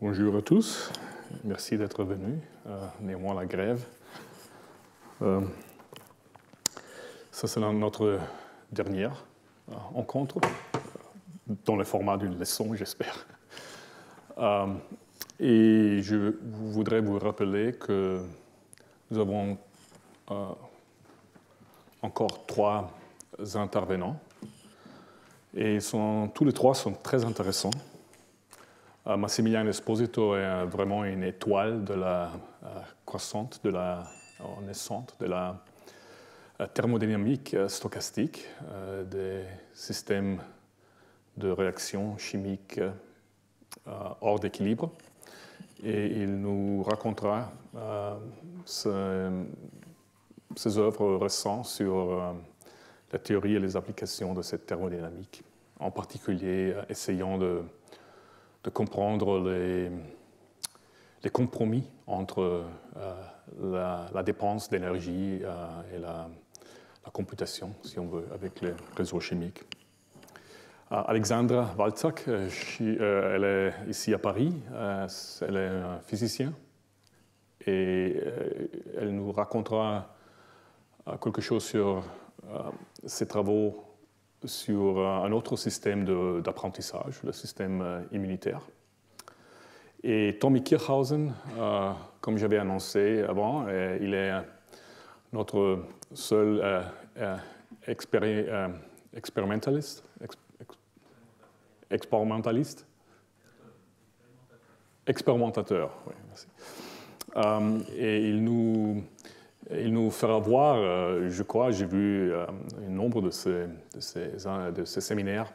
Bonjour à tous, merci d'être venus, néanmoins la grève. Ça c'est notre dernière rencontre, dans le format d'une leçon, j'espère. Et je voudrais vous rappeler que nous avons encore 3 intervenants, et tous les 3 sont très intéressants. Massimiliano Esposito est vraiment une étoile de la croissante, naissante de la thermodynamique stochastique, des systèmes de réaction chimique hors d'équilibre. Et il nous racontera ses œuvres récentes sur la théorie et les applications de cette thermodynamique, en particulier essayant de comprendre les compromis entre la dépense d'énergie et la computation, si on veut, avec les réseaux chimiques. Alexandra Walczak, elle est ici à Paris, elle est un physicien et elle nous racontera quelque chose sur ses travaux sur un autre système d'apprentissage, le système immunitaire. Et Tommy Kirchhausen, comme j'avais annoncé avant, il est notre seul expérimentaliste. Expérimentateur, oui, merci. Et il nous fera voir, je crois, j'ai vu un nombre de ces séminaires.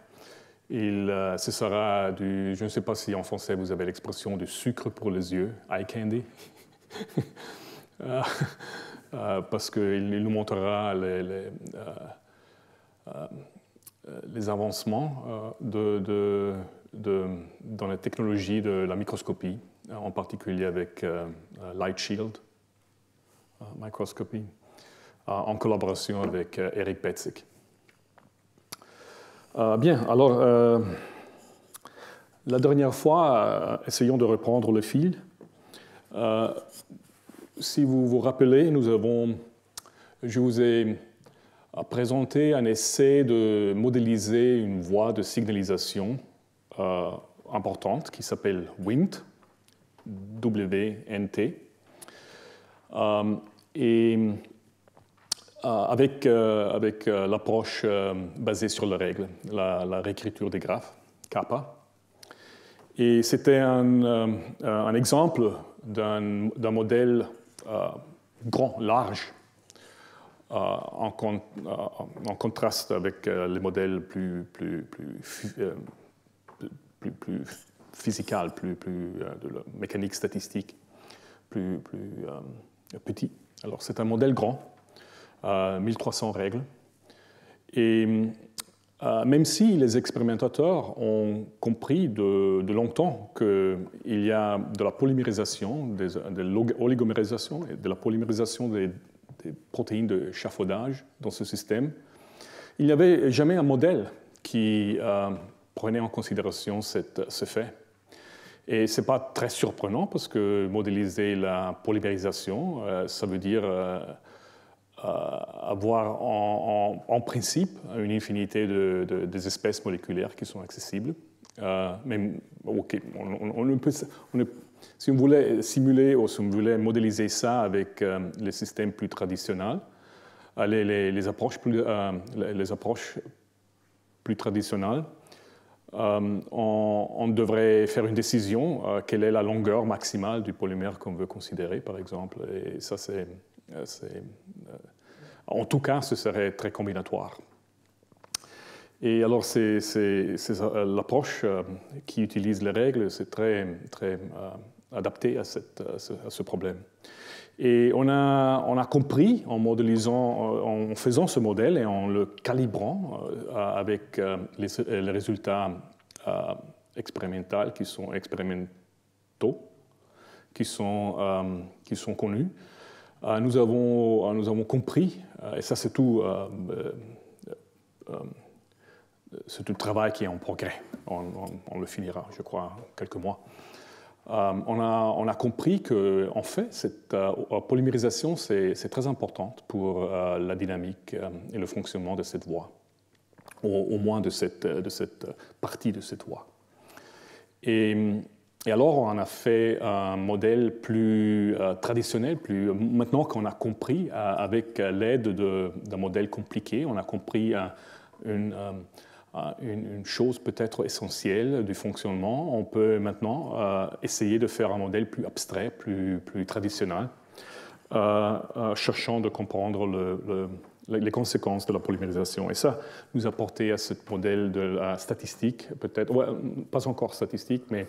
Ce sera je ne sais pas si en français vous avez l'expression du sucre pour les yeux, eye candy, parce qu'il nous montrera les avancements dans la technologie de la microscopie, en particulier avec Light Shield Microscopy, en collaboration avec Eric Petzik. Bien, alors, la dernière fois, essayons de reprendre le fil. Si vous vous rappelez, je vous ai présenté un essai de modéliser une voie de signalisation importante qui s'appelle WNT, W-N-T. Et avec l'approche basée sur les règles, la réécriture des graphes, kappa. Et c'était un exemple d'un modèle grand, large, en contraste avec les modèles plus physical, de la mécanique statistique, plus petit. Alors c'est un modèle grand, 1300 règles. Et même si les expérimentateurs ont compris de longtemps qu'il y a de la polymérisation, de l'oligomérisation et de la polymérisation des protéines d'échafaudage dans ce système, il n'y avait jamais un modèle qui prenait en considération ce fait. Et ce n'est pas très surprenant parce que modéliser la polymérisation, ça veut dire avoir en principe une infinité des espèces moléculaires qui sont accessibles. Même, si on voulait simuler ou si on voulait modéliser ça avec les systèmes plus traditionnels, les approches plus traditionnelles, on devrait faire une décision, quelle est la longueur maximale du polymère qu'on veut considérer, par exemple. Et ça, en tout cas, ce serait très combinatoire. Et alors, l'approche qui utilise les règles, c'est très adapté à ce problème. Et on a compris en faisant ce modèle et en le calibrant avec les résultats expérimentaux qui sont connus, nous avons compris, et ça c'est tout le travail qui est en progrès, on le finira, je crois, en quelques mois. on a compris que, en fait, cette polymérisation, c'est très importante pour la dynamique et le fonctionnement de cette voie, au moins de cette partie de cette voie. Et alors, on a fait un modèle plus traditionnel, maintenant qu'on a compris, avec l'aide d'un modèle compliqué, on a compris une chose peut-être essentielle du fonctionnement. On peut maintenant essayer de faire un modèle plus abstrait, plus traditionnel, cherchant de comprendre les conséquences de la polymérisation. Et ça nous a porté à ce modèle de la statistique, peut-être, ouais, pas encore statistique, mais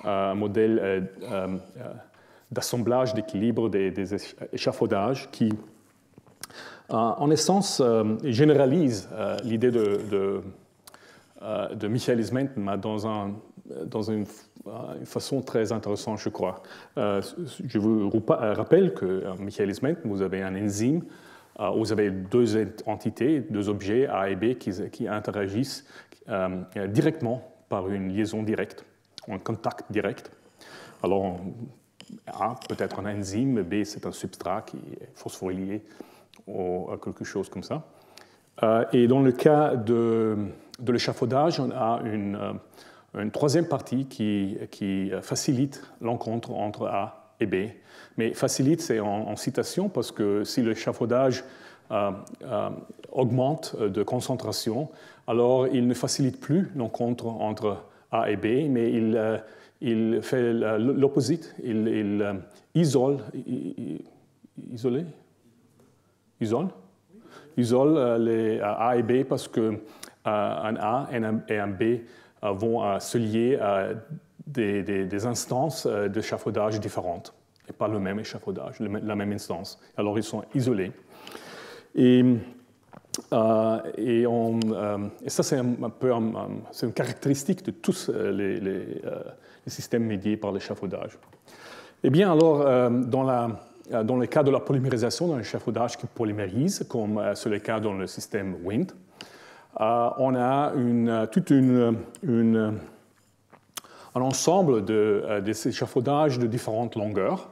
un modèle d'assemblage, d'équilibre des échafaudages qui, en essence, généralise l'idée de Michaelis Menten dans une façon très intéressante, je crois. Je vous rappelle que Michaelis Menten, vous avez un enzyme, vous avez deux entités, deux objets, A et B, qui interagissent directement par une liaison directe, un contact direct. Alors, A peut être un enzyme, B c'est un substrat qui est phosphorylé ou quelque chose comme ça. Et dans le cas de l'échafaudage, on a une troisième partie qui facilite l'encontre entre A et B. Mais facilite, c'est en citation, parce que si l'échafaudage augmente de concentration, alors il ne facilite plus l'encontre entre A et B, mais il fait l'opposite, il isole les A et B parce qu'un A et un B vont se lier à des instances d'échafaudage différentes, et pas le même échafaudage, la même instance. Alors ils sont isolés. Et ça, c'est un peu c'est une caractéristique de tous les systèmes médiés par l'échafaudage. Eh bien, alors, dans le cas de la polymérisation, dans l'échafaudage qui polymérise, comme c'est le cas dans le système WIND, on a un ensemble des échafaudages de différentes longueurs.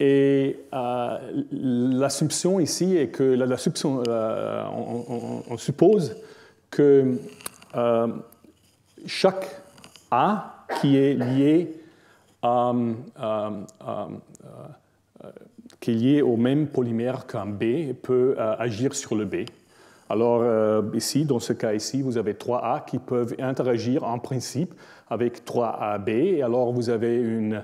Et l'assumption ici est que on suppose que chaque A qui est lié au même polymère qu'un B peut agir sur le B. Alors ici, dans ce cas ici, vous avez 3 A qui peuvent interagir en principe avec 3 AB, et alors vous avez une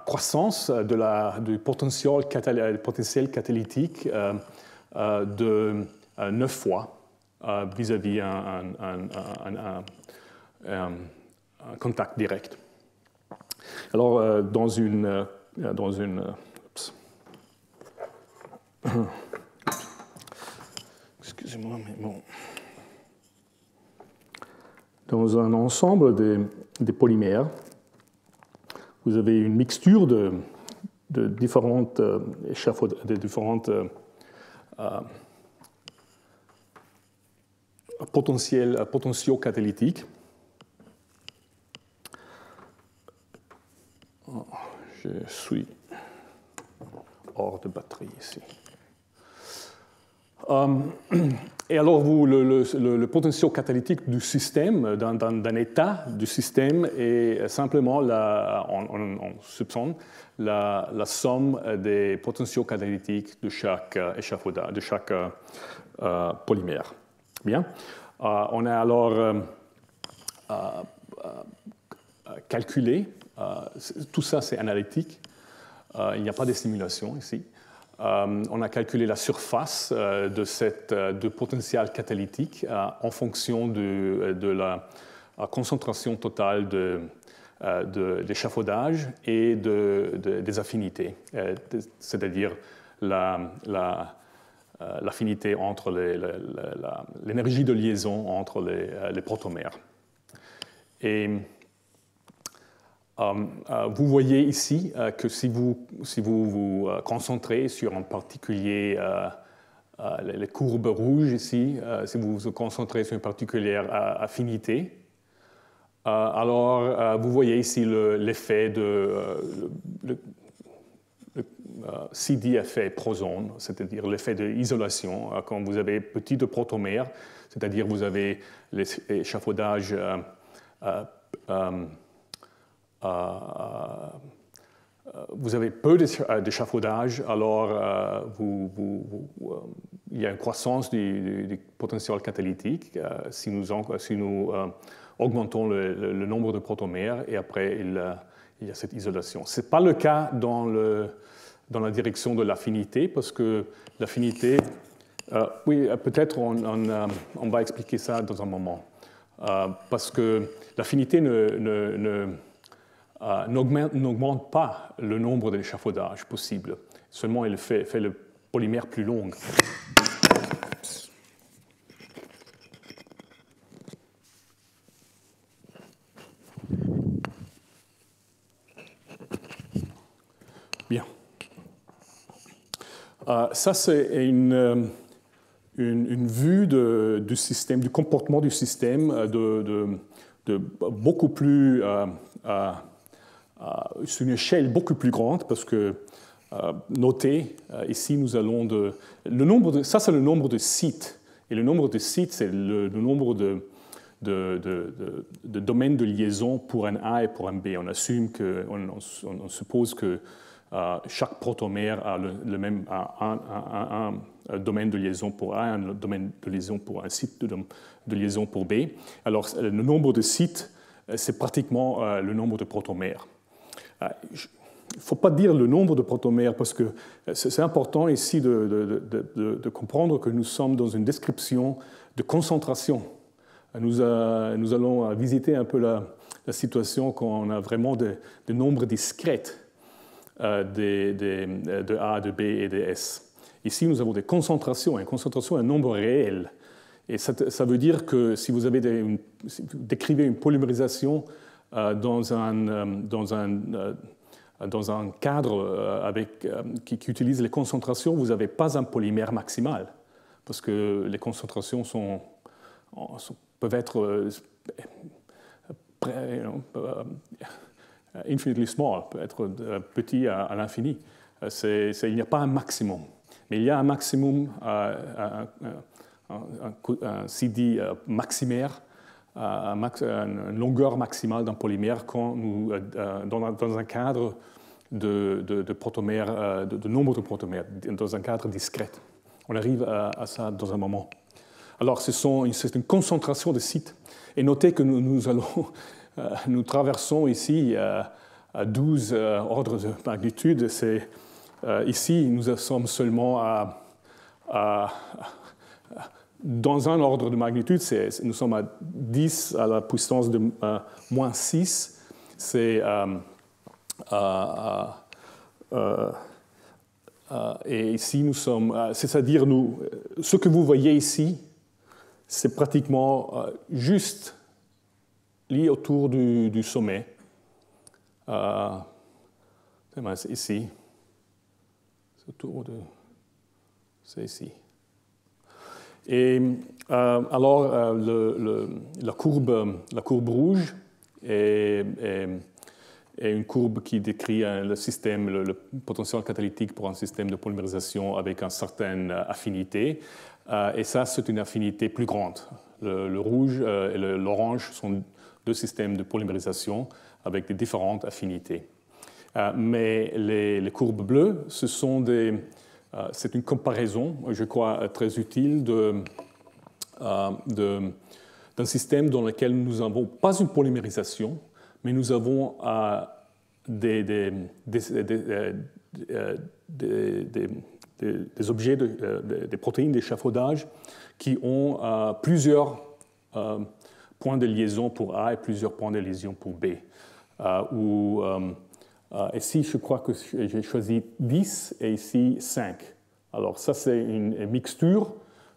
croissance du potentiel catalytique de 9 fois vis-à-vis un contact direct. Alors, excusez-moi, mais bon. Dans un ensemble des polymères, vous avez une mixture de différentes potentiaux catalytiques. Je suis hors de batterie ici. Et alors, le potentiel catalytique du système, d'un état du système, est simplement, on soupçonne, la somme des potentiels catalytiques de chaque échafaudage, de chaque polymère. Bien. On a alors calculé, tout ça c'est analytique, il n'y a pas de simulation ici. On a calculé la surface de potentiel catalytique en fonction de la concentration totale d'échafaudage et des affinités, c'est-à-dire l'affinité entre l'énergie de liaison entre les protomères. Et vous voyez ici que si vous vous concentrez sur en particulier les courbes rouges ici, si vous vous concentrez sur une particulière affinité, Alors, vous voyez ici l'effet CD effet prozone, c'est-à-dire l'effet d'isolation. Quand vous avez petit de protomères, c'est-à-dire vous avez l'échafaudage vous avez peu d'échafaudage, alors il y a une croissance du potentiel catalytique si nous augmentons le nombre de protomères, et après il y a cette isolation. Ce n'est pas le cas dans la direction de l'affinité, parce que l'affinité, oui, peut-être on va expliquer ça dans un moment, parce que l'affinité n'augmente pas le nombre d'échafaudages possibles, seulement elle fait le polymère plus long. Bien. Ça, c'est une vue du système, du comportement du système de beaucoup plus sur une échelle beaucoup plus grande, parce que notez, ici nous allons ça c'est le nombre de sites, et le nombre de sites c'est le nombre de domaines de liaison pour un A et pour un B. On assume on suppose que chaque protomère a un domaine de liaison pour A, un domaine de liaison pour un site de liaison pour B. Alors le nombre de sites, c'est pratiquement le nombre de protomères. Il ne faut pas dire le nombre de protomères, parce que c'est important ici de comprendre que nous sommes dans une description de concentration. Nous allons visiter un peu la situation quand on a vraiment des nombres discrets de A, de B et de S. Ici, nous avons des concentrations. Une concentration est un nombre réel. Et ça veut dire que si vous décrivez une polymérisation dans un cadre qui utilise les concentrations, vous n'avez pas un polymère maximal, parce que les concentrations peuvent être infinitely small, peut être petit à l'infini. Il n'y a pas un maximum. Mais il y a un maximum, un CD maximaire, une longueur maximale d'un polymère dans un cadre de protomères, de nombre de protomères, dans un cadre discret. On arrive à ça dans un moment. Alors, c'est une concentration de sites. Et notez que nous traversons ici à 12 ordres de magnitude. Ici, nous sommes seulement dans un ordre de magnitude, nous sommes à 10 à la puissance de moins 6. Et ici, nous sommes, c'est-à-dire ce que vous voyez ici, c'est pratiquement juste lié autour du sommet. C'est ici. C'est ici. Et alors, la courbe rouge est une courbe qui décrit le système, le potentiel catalytique pour un système de polymérisation avec une certaine affinité. Et ça, c'est une affinité plus grande. Le rouge et l'orange sont deux systèmes de polymérisation avec des différentes affinités. Mais les courbes bleues, c'est une comparaison, je crois, très utile d'un système dans lequel nous n'avons pas une polymérisation, mais nous avons des objets, des protéines d'échafaudage qui ont plusieurs points de liaison pour A et plusieurs points de liaison pour B. Ici, je crois que j'ai choisi 10 et ici 5. Alors ça, c'est une mixture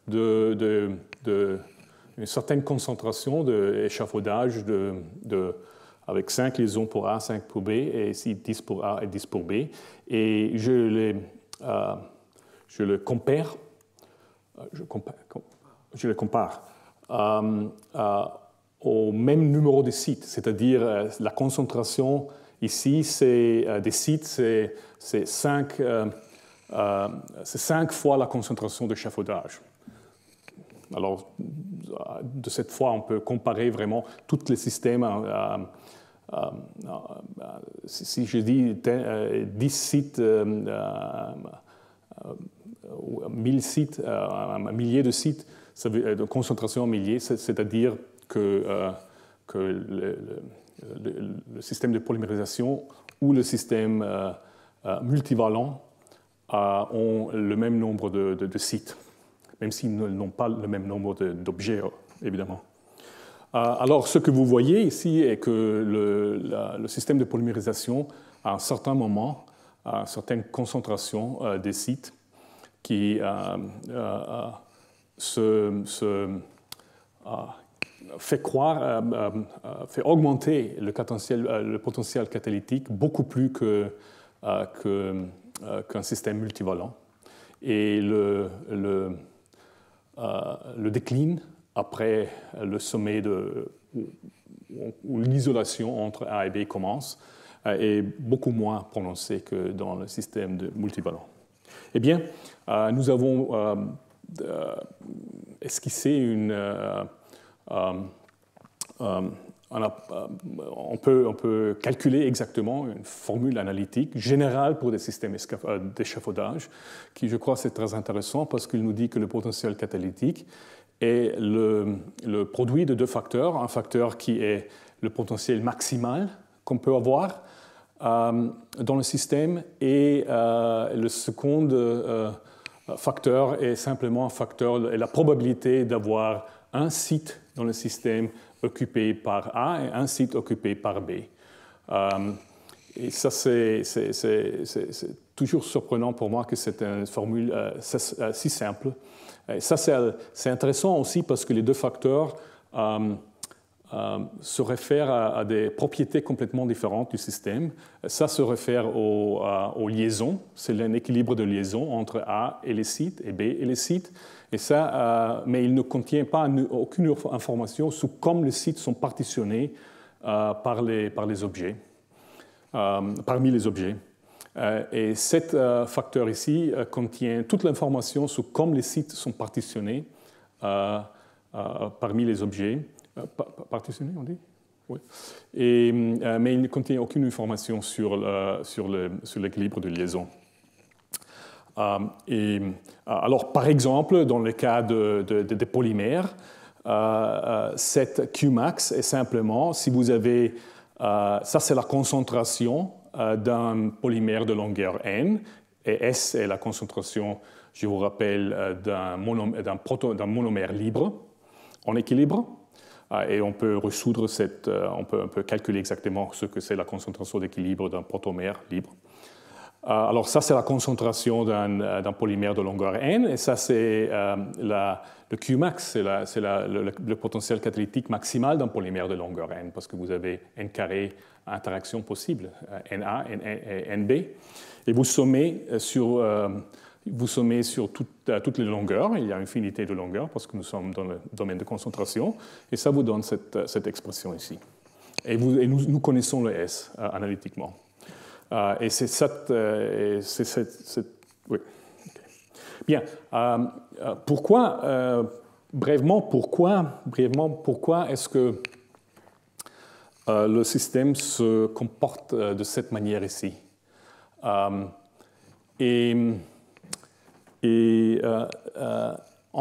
d'une certaine concentration d'échafaudage avec 5 liaisons pour A, 5 pour B, et ici 10 pour A et 10 pour B. Et je le compare au même numéro de sites, c'est-à-dire la concentration ici, des sites, c'est 5 fois la concentration d'échafaudage. Alors, de cette fois, on peut comparer vraiment tous les systèmes. Si je dis 10 sites, 1000 sites, un millier de sites, de concentration en milliers, c'est-à-dire que le système de polymérisation ou le système multivalent ont le même nombre de sites, même s'ils n'ont pas le même nombre d'objets, évidemment. Alors, ce que vous voyez ici est que le système de polymérisation, à un certain moment, à une certaine concentration des sites, qui fait augmenter le potentiel catalytique beaucoup plus qu'un système multivalent. Et le décline après le sommet où l'isolation entre A et B commence est beaucoup moins prononcée que dans le système de multivalent. Eh bien, nous avons esquissé on peut calculer exactement une formule analytique générale pour des systèmes d'échafaudage, qui, je crois, c'est très intéressant parce qu'il nous dit que le potentiel catalytique est le produit de deux facteurs. Un facteur qui est le potentiel maximal qu'on peut avoir dans le système, et le second facteur est simplement un facteur, la probabilité d'avoir un site dans le système occupé par A et un site occupé par B. Et ça, c'est toujours surprenant pour moi que c'est une formule si simple. Et ça, c'est intéressant aussi parce que les deux facteurs se réfèrent à des propriétés complètement différentes du système. Ça se réfère aux liaisons. C'est un équilibre de liaison entre A et les sites et B et les sites. Et ça, mais il ne contient pas aucune information sur comment les sites sont partitionnés parmi les objets. Et cet facteur ici contient toute l'information sur comment les sites sont partitionnés parmi les objets. Partitionnés, on dit? Oui. Mais il ne contient aucune information sur l'équilibre de liaison. Alors, par exemple, dans le cas des polymères, cette Qmax est simplement, si vous avez, ça c'est la concentration d'un polymère de longueur n, et S est la concentration, je vous rappelle, d'un monomère libre en équilibre. Et on peut résoudre on peut calculer exactement ce que c'est la concentration d'équilibre d'un protomère libre. Alors ça, c'est la concentration d'un polymère de longueur n, et ça, c'est le Qmax, c'est le potentiel catalytique maximal d'un polymère de longueur n, parce que vous avez n carré interactions possibles, Na et Nb, et vous sommez sur toutes les longueurs. Il y a une infinité de longueurs parce que nous sommes dans le domaine de concentration, et ça vous donne cette expression ici. Et nous connaissons le S analytiquement. Et c'est oui. Okay. Bien. Brièvement, pourquoi est-ce que le système se comporte de cette manière ici? En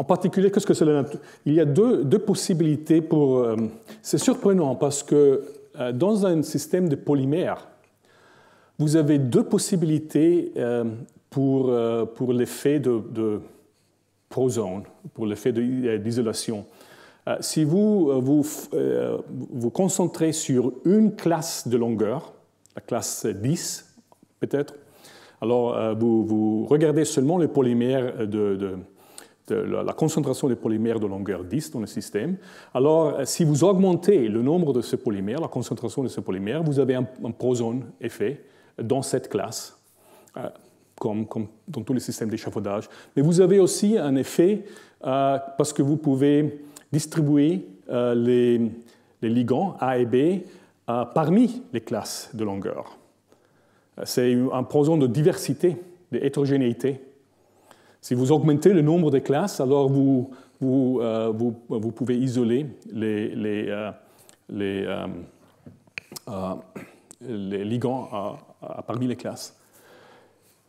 particulier, qu'est-ce que c'est la nature? Il y a deux possibilités pour... c'est surprenant parce que dans un système de polymères, vous avez deux possibilités pour l'effet de prozone, pour l'effet d'isolation. Si vous concentrez sur une classe de longueur, la classe 10 peut-être, alors vous regardez seulement les polymères la concentration des polymères de longueur 10 dans le système. Alors, si vous augmentez le nombre de ces polymères, la concentration de ces polymères, vous avez un prozone effet dans cette classe, comme dans tous les systèmes d'échafaudage. Mais vous avez aussi un effet parce que vous pouvez distribuer les ligands A et B parmi les classes de longueur. C'est un poison de diversité, de hétérogénéité. Si vous augmentez le nombre de classes, alors vous pouvez isoler les ligands parmi les classes.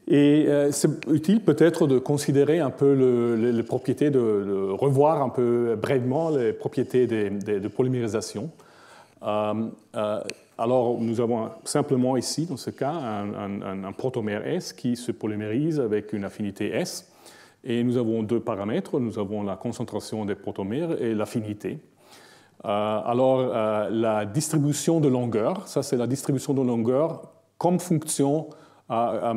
Et c'est utile peut-être de considérer un peu les propriétés, de revoir un peu brièvement les propriétés de polymérisation. Alors, nous avons simplement ici, dans ce cas, un protomère S qui se polymérise avec une affinité S. Et nous avons deux paramètres. Nous avons la concentration des protomères et l'affinité. Alors, la distribution de longueur, ça c'est la distribution de longueur comme fonction en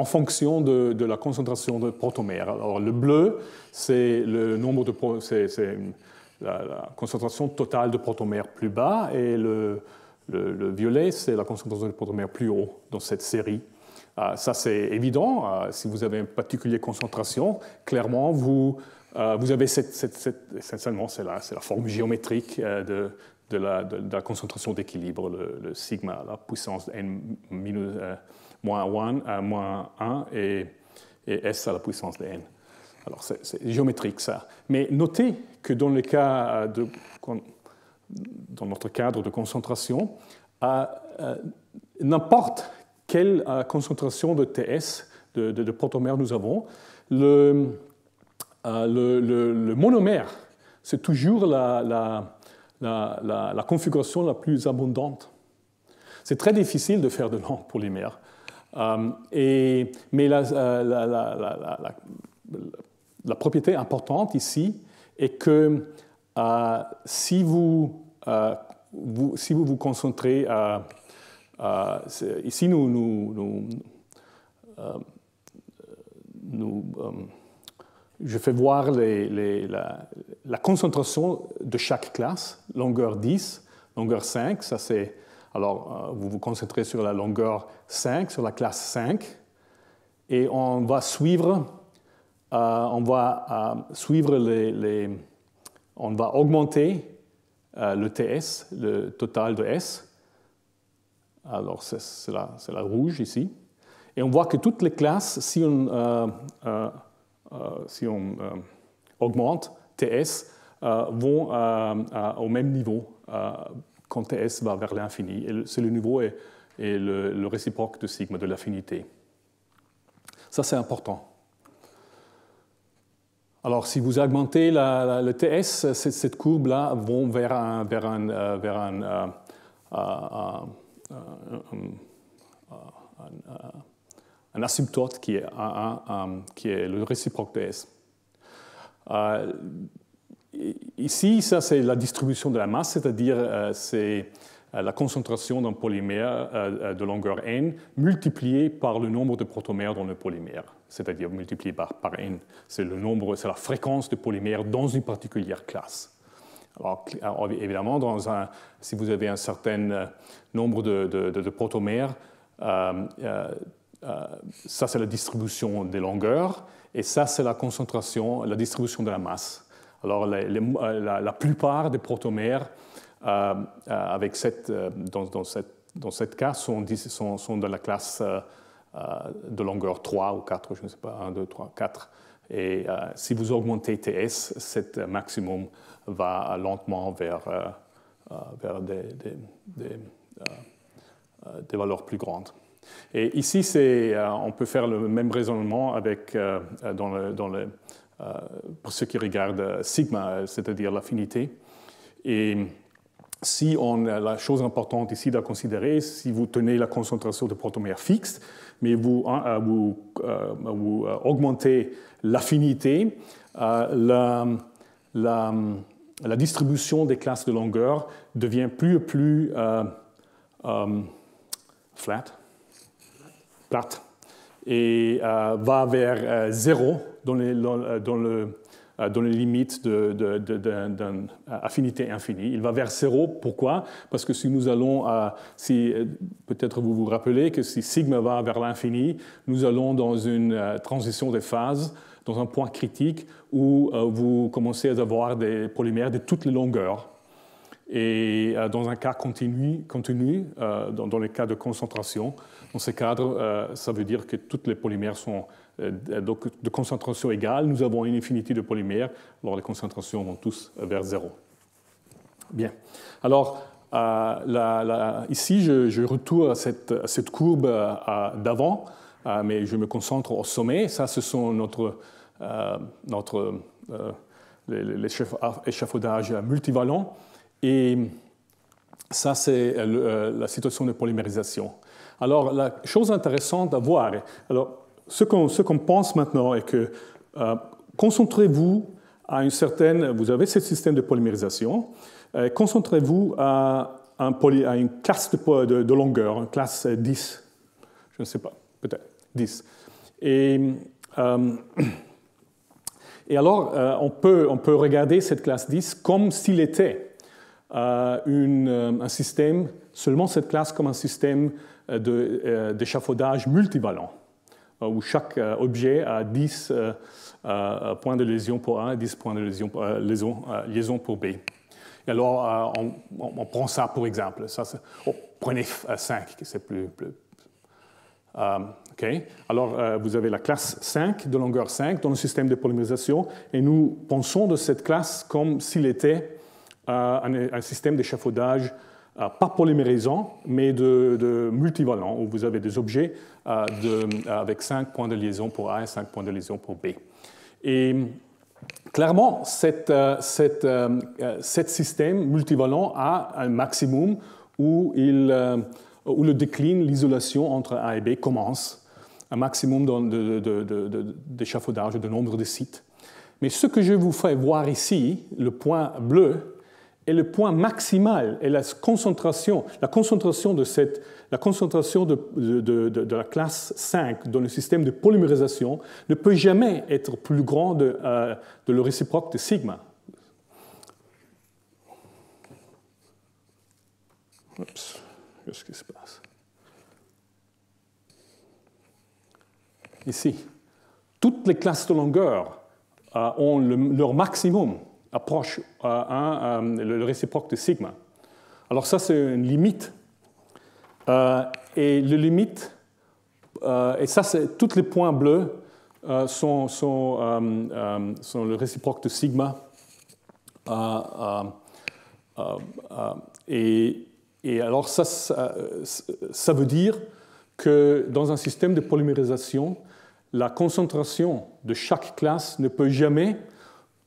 fonction de la concentration de protomères. Alors, le bleu, c'est le nombre de c'est la concentration totale de protomères plus bas, et le violet, c'est la concentration de protomères plus haut dans cette série. Ça, c'est évident. Si vous avez une particulière concentration, clairement, vous avez essentiellement, c'est la forme géométrique de la concentration d'équilibre, le sigma à la puissance n moins 1 et S à la puissance de n. Alors, c'est géométrique, ça. Mais notez que dans le cas dans notre cadre de concentration, n'importe quelle concentration de TS, de protomères nous avons, le monomère, c'est toujours la configuration la plus abondante. C'est très difficile de faire de longs polymères. Mais la propriété importante ici est que si vous vous concentrez ici, je fais voir la concentration de chaque classe, longueur 10, longueur 5, ça c'est... Alors, vous vous concentrez sur la longueur 5, sur la classe 5, et on va suivre, on va augmenter le TS, le total de S. Alors, c'est la rouge ici. Et on voit que toutes les classes, si on augmente TS, vont au même niveau quand TS va vers l'infini. C'est le niveau et le réciproque de sigma, de l'affinité. Ça, c'est important. Alors, si vous augmentez le TS, cette courbe-là va vers un asymptote qui est le réciproque de S. Ici, ça c'est la distribution de la masse, c'est-à-dire c'est la concentration d'un polymère de longueur n multipliée par le nombre de protomères dans le polymère, c'est-à-dire multiplié par n. C'est la fréquence de polymères dans une particulière classe. Alors, évidemment, si vous avez un certain nombre de protomères, ça c'est la distribution des longueurs, et ça c'est la concentration, la distribution de la masse. Alors, la plupart des protomères dans cette cas sont de la classe de longueur 3 ou 4, je ne sais pas, 1, 2, 3, 4. Et si vous augmentez TS, cet maximum va lentement vers des valeurs plus grandes. Et ici, on peut faire le même raisonnement pour ce qui regarde sigma, c'est-à-dire l'affinité. Et la chose importante ici à considérer, si vous tenez la concentration de protomères fixe, mais vous augmentez l'affinité, la distribution des classes de longueur devient plus et plus plate, et va vers 0 dans les limites d'une affinité infinie. Il va vers 0. Pourquoi? Parce que si nous allons, peut-être vous vous rappelez que si sigma va vers l'infini, nous allons dans une transition des phases dans un point critique où vous commencez à avoir des polymères de toutes les longueurs. Et dans un cas continu dans les cas de concentration, dans ces cadres, ça veut dire que tous les polymères sont donc de concentration égale. Nous avons une infinité de polymères, alors les concentrations vont tous vers 0. Bien. Alors, ici, je retourne à cette courbe d'avant, mais je me concentre au sommet. Ça, ce sont l'échafaudage multivalent. Et ça, c'est la situation de polymérisation. Alors, la chose intéressante à voir, alors, ce qu'on pense maintenant est que concentrez-vous à une certaine, vous avez ce système de polymérisation, concentrez-vous à une classe de longueur, une classe 10, je ne sais pas, peut-être 10. Et alors, on peut regarder cette classe 10 comme s'il était un système, seulement cette classe comme un système d'échafaudage multivalent, où chaque objet a 10 points de lésion pour A et 10 points de liaison pour B. Et alors, on prend ça pour exemple. Prenez 5, c'est plus OK. Alors, vous avez la classe 5, de longueur 5, dans le système de polymérisation, et nous pensons de cette classe comme s'il était un système d'échafaudage pas polymérisant, mais de multivalent, où vous avez des objets avec 5 points de liaison pour A et 5 points de liaison pour B. Et clairement, cet système multivalent a un maximum où le déclin, l'isolation entre A et B commence, un maximum d'échafaudage, de nombre de sites. Mais ce que je vous fais voir ici, le point bleu, est le point maximal, et la concentration de la classe 5 dans le système de polymérisation ne peut jamais être plus grand de le réciproque de sigma. Oups, qu'est-ce qui se passe? Ici, toutes les classes de longueur ont leur maximum approche le réciproque de sigma. Alors ça, c'est une limite. Et le limite, et ça, c'est tous les points bleus sont le réciproque de sigma. Et alors ça veut dire que dans un système de polymérisation, la concentration de chaque classe ne peut jamais,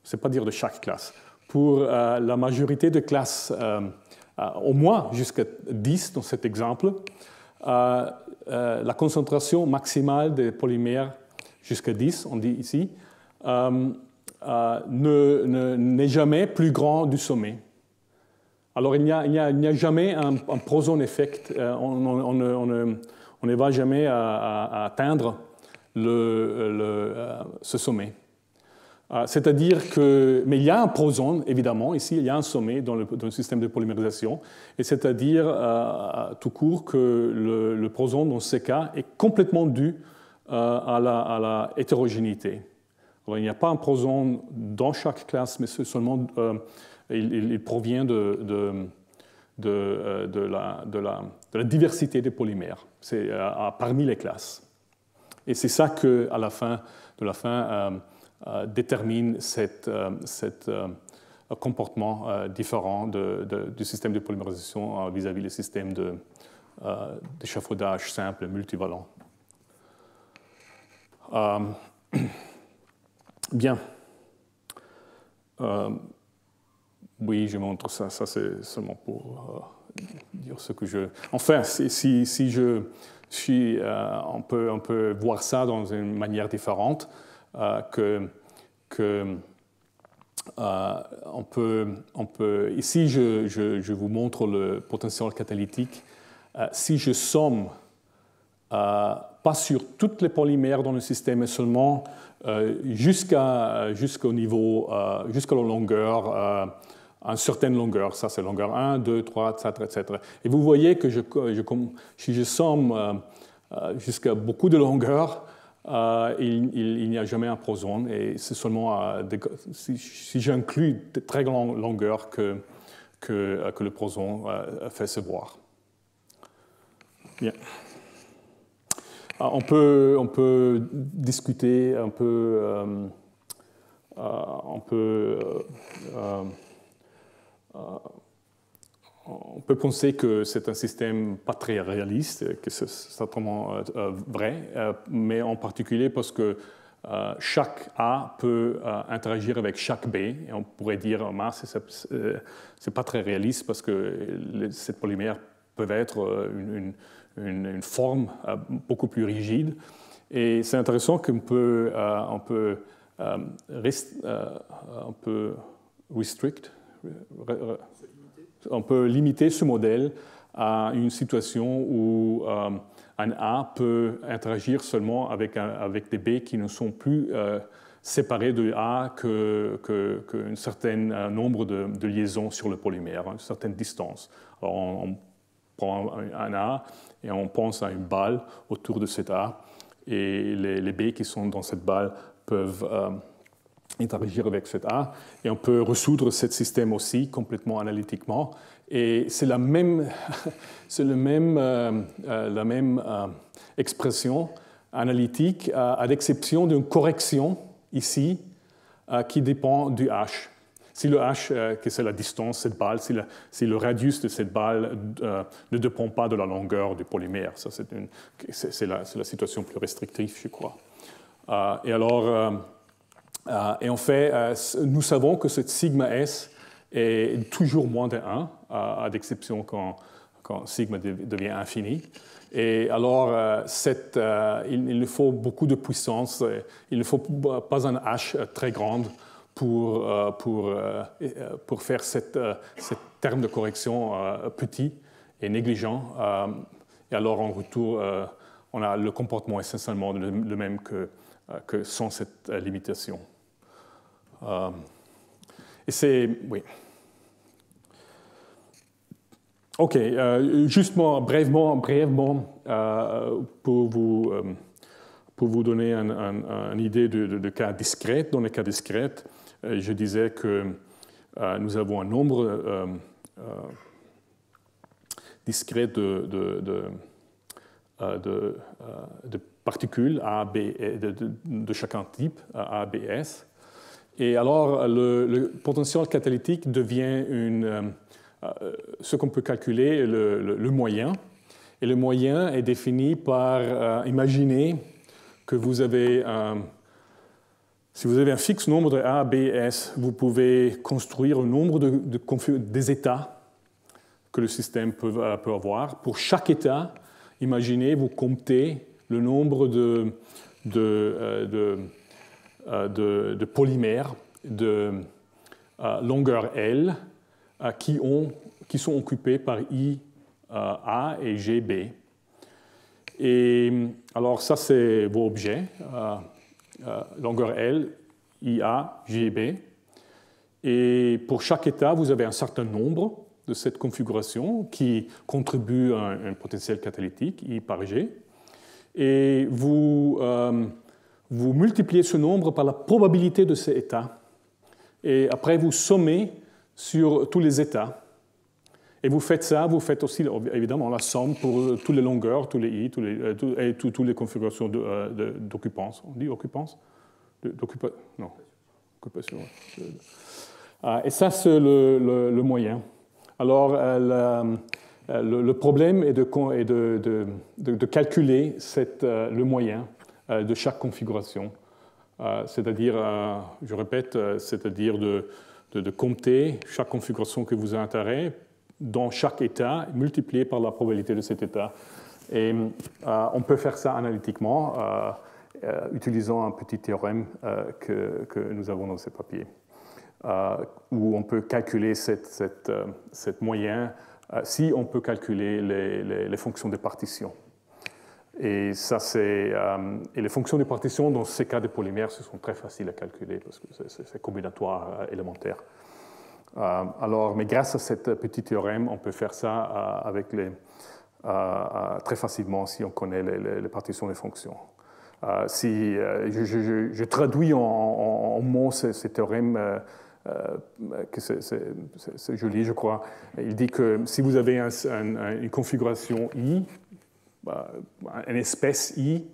c'est pas dire de chaque classe, pour la majorité de classes, au moins jusqu'à 10 dans cet exemple, la concentration maximale des polymères jusqu'à 10, on dit ici, n'est jamais plus grand du sommet. Alors il n'y a jamais un Poisson effect, on ne va jamais à atteindre ce sommet. C'est-à-dire que, mais il y a un Poisson, évidemment, ici il y a un sommet dans le système de polymérisation, et c'est-à-dire tout court que le Poisson dans ces cas est complètement dû à la hétérogénéité. Alors, il n'y a pas un Poisson dans chaque classe, mais c'est seulement il provient de la diversité des polymères. C'est parmi les classes. Et c'est ça que, à la fin détermine cet comportement différent du système de polymérisation vis-à-vis du système d'échafaudage simple multivalent. Bien. Oui, je montre ça. Ça, c'est seulement pour dire ce que je... Enfin, on peut voir ça dans une manière différente. Ici, je vous montre le potentiel catalytique. Si je somme, pas sur toutes les polymères dans le système, mais seulement jusqu'au niveau, jusqu'à la longueur, à une certaine longueur, ça c'est longueur 1, 2, 3, etc. Et vous voyez que si je somme jusqu'à beaucoup de longueurs, il n'y a jamais un poson, et c'est seulement si j'inclus de très grandes longueurs que le poson fait se voir. Bien. On peut discuter un peu, on peut penser que c'est un système pas très réaliste, que c'est certainement vrai, mais en particulier parce que chaque A peut interagir avec chaque B, et on pourrait dire c'est pas très réaliste parce que ces polymères peuvent être une forme beaucoup plus rigide. Et c'est intéressant qu'on peut, on peut limiter ce modèle à une situation où un A peut interagir seulement avec des B qui ne sont plus séparés de A qu'un certain nombre de liaisons sur le polymère, une certaine distance. Alors on prend un A et on pense à une balle autour de cet A, et les B qui sont dans cette balle peuvent interagir avec cet A, et on peut résoudre ce système aussi complètement analytiquement. Et c'est la même expression analytique, à l'exception d'une correction ici qui dépend du H. Si le H, que c'est la distance de cette balle, si le radius de cette balle ne dépend pas de la longueur du polymère, ça c'est la situation plus restrictive, je crois. Et en fait, nous savons que cette sigma S est toujours moins de 1, à l'exception quand sigma devient infini. Et alors, il nous faut beaucoup de puissance, il ne faut pas un H très grand pour faire cette terme de correction petit et négligent. Et alors, en retour, on a le comportement essentiellement le même que sans cette limitation. Et c'est... Oui. OK, justement, brièvement pour vous donner une idée de cas discrets. Dans les cas discrets, je disais que nous avons un nombre discret de particules A, B, de chacun type, A, B, S. Et alors, le potentiel catalytique devient ce qu'on peut calculer, le moyen. Et le moyen est défini par, imaginez que si vous avez un fixe nombre de A, B, S, vous pouvez construire un nombre des états que le système peut avoir. Pour chaque état, imaginez, vous comptez le nombre de polymères de longueur L qui sont occupés par I A et G B. Et alors ça, c'est vos objets, longueur L, I A, G B. Et pour chaque état, vous avez un certain nombre de cette configuration qui contribue à un potentiel catalytique, I par G. Et vous multipliez ce nombre par la probabilité de ces états. Et après, vous sommez sur tous les états. Et vous faites ça, vous faites aussi évidemment la somme pour toutes les longueurs, tous les I, et toutes les configurations d'occupance. On dit occupance? Non, occupation. Et ça, c'est le moyen. Alors, le problème est de calculer le moyen de chaque configuration. C'est-à-dire, je répète, c'est-à-dire de compter chaque configuration que vous avez intérêt dans chaque état, multiplié par la probabilité de cet état. Et on peut faire ça analytiquement, utilisant un petit théorème que nous avons dans ces papiers, où on peut calculer cette moyen si on peut calculer les fonctions de partition. Et les fonctions de partition dans ces cas de polymères, ce sont très faciles à calculer parce que c'est combinatoire élémentaire. Alors, mais grâce à ce petit théorème, on peut faire ça très facilement si on connaît les partitions des fonctions. Je traduis en mots ce théorème, que c'est joli, je crois. Il dit que si vous avez une configuration I, une espèce I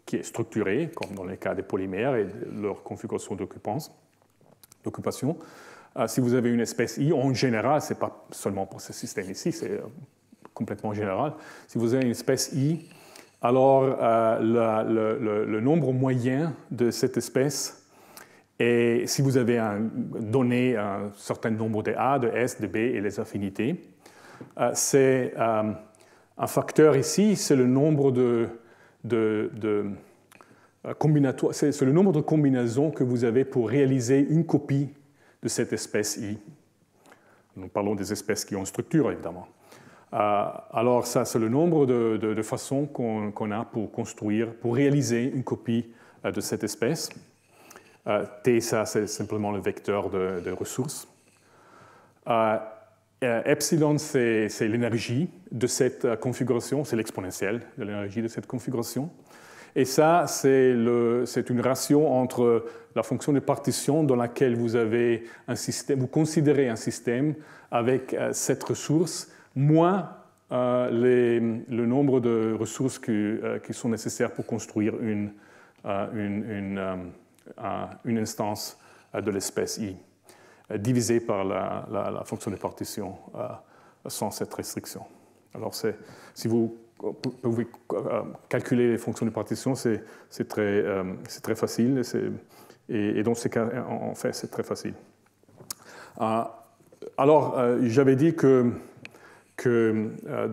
qui est structurée, comme dans les cas des polymères et de leur configuration d'occupation, si vous avez une espèce I, en général, ce n'est pas seulement pour ce système ici, c'est complètement général. Si vous avez une espèce I, alors le nombre moyen de cette espèce, et si vous avez donné un certain nombre de A, de S, de B et les affinités, c'est un facteur ici, c'est le nombre c'est le nombre de combinaisons que vous avez pour réaliser une copie de cette espèce I. Nous parlons des espèces qui ont une structure, évidemment. Alors ça, c'est le nombre de façons qu'on a pour construire, pour réaliser une copie de cette espèce. T, ça, c'est simplement le vecteur de ressources. Epsilon, c'est l'énergie de cette configuration, c'est l'exponentielle de l'énergie de cette configuration. Et ça, c'est une ratio entre la fonction de partition dans laquelle vous avez un système, vous considérez un système avec cette ressource moins le nombre de ressources qui sont nécessaires pour construire une instance de l'espèce I, divisée par la fonction de partition sans cette restriction. Alors, si vous pouvez calculer les fonctions de partition, c'est très facile, et dans ces cas, en fait, c'est très facile. Alors, j'avais dit que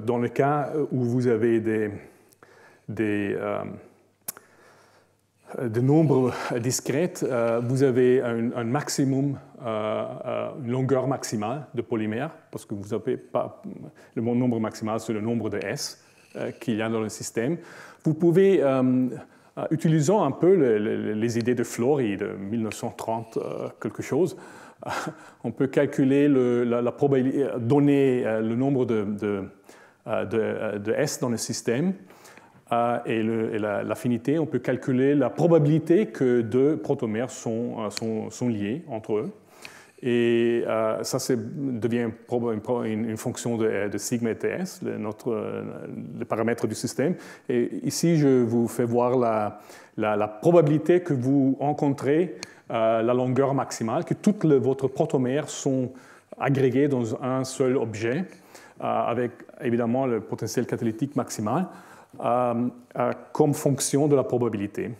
dans le cas où vous avez des nombres discrètes, vous avez un maximum, une longueur maximale de polymère, parce que vous n'avez pas le nombre maximal, c'est le nombre de S qu'il y a dans le système. Vous pouvez, utilisant un peu les idées de Flory de 1930 quelque chose, on peut calculer la probabilité, donner le nombre de S dans le système, et l'affinité, on peut calculer la probabilité que deux protomères sont liés entre eux. Et ça devient une fonction de sigma et ts, le paramètre du système. Et ici, je vous fais voir la probabilité que vous rencontrez la longueur maximale, que toutes votre protomères sont agrégées dans un seul objet, avec évidemment le potentiel catalytique maximal, comme fonction de la probabilité.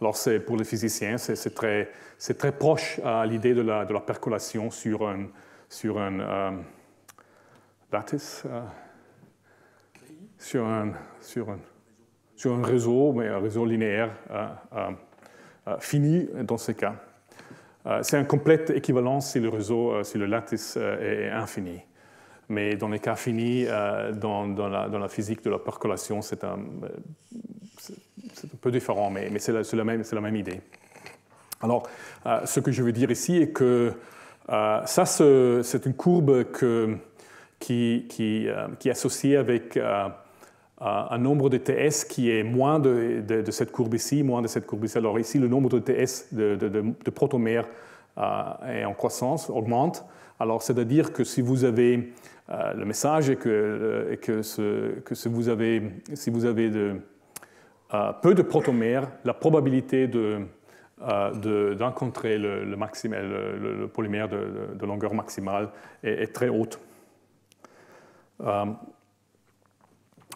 Alors, pour les physiciens, c'est très proche à l'idée de la percolation sur un lattice, sur un réseau, mais un réseau linéaire fini dans ce cas. C'est une complète équivalence si le lattice est infini. Mais dans les cas finis, dans la physique de la percolation, c'est un peu différent, mais c'est la même idée. Alors, ce que je veux dire ici est que ça, c'est une courbe qui est associée avec un nombre de TS qui est moins de cette courbe ici, moins de cette courbe ici. Alors ici, le nombre de TS de protomères est en croissance, augmente. Alors, c'est-à-dire que si vous avez le message est que si vous avez peu de protomères, la probabilité d'encontrer le polymère de longueur maximale est très haute.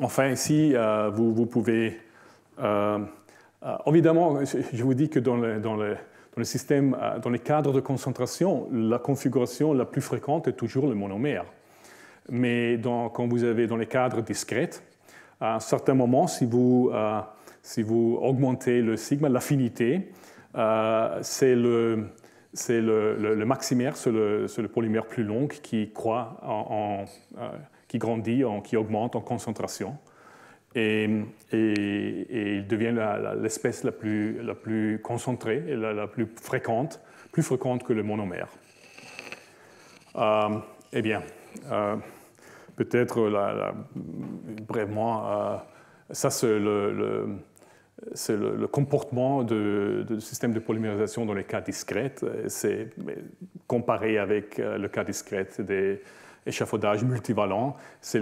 Enfin, ici, vous pouvez... évidemment, je vous dis que dans le système, dans les cadres de concentration, la configuration la plus fréquente est toujours le monomère. Mais quand vous avez dans les cadres discrets, à un certain moment, si vous augmentez le sigma, l'affinité, c'est le maximaire, c'est le polymère plus long qui croît, qui grandit, qui augmente en concentration. Et il devient l'espèce la plus concentrée et la plus fréquente que le monomère. Eh bien, peut-être brièvement, ça c'est c'est le comportement de système de polymérisation dans les cas discrets. C'est comparé avec le cas discret des échafaudages multivalents. C'est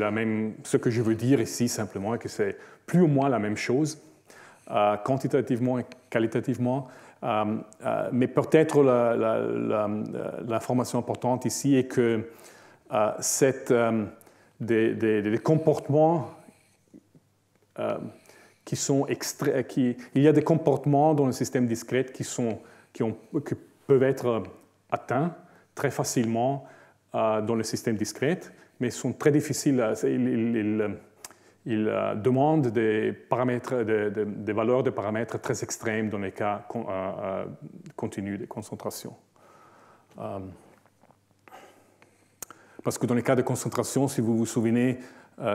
ce que je veux dire ici simplement, que c'est plus ou moins la même chose, quantitativement et qualitativement. Mais peut-être l'information importante ici est que des comportements il y a des comportements dans le système discret qui peuvent être atteints très facilement dans le système discret, mais sont très difficiles. Ils demandent des valeurs de paramètres très extrêmes dans les cas continus de concentration. Parce que dans les cas de concentration, si vous vous souvenez,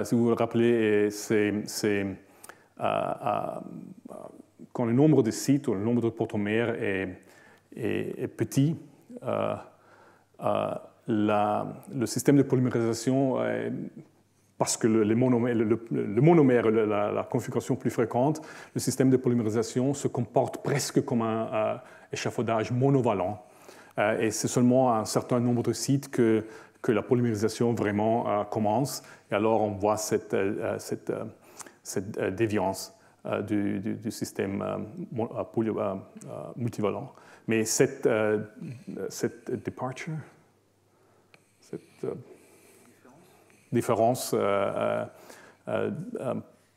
si vous vous rappelez, quand le nombre de sites ou le nombre de protomères est petit, le système de polymérisation, parce que le monomère est la configuration plus fréquente, le système de polymérisation se comporte presque comme un échafaudage monovalent. Et c'est seulement à un certain nombre de sites que la polymérisation vraiment commence. Et alors on voit cette déviance du système multivalent. Mais cette departure, cette différence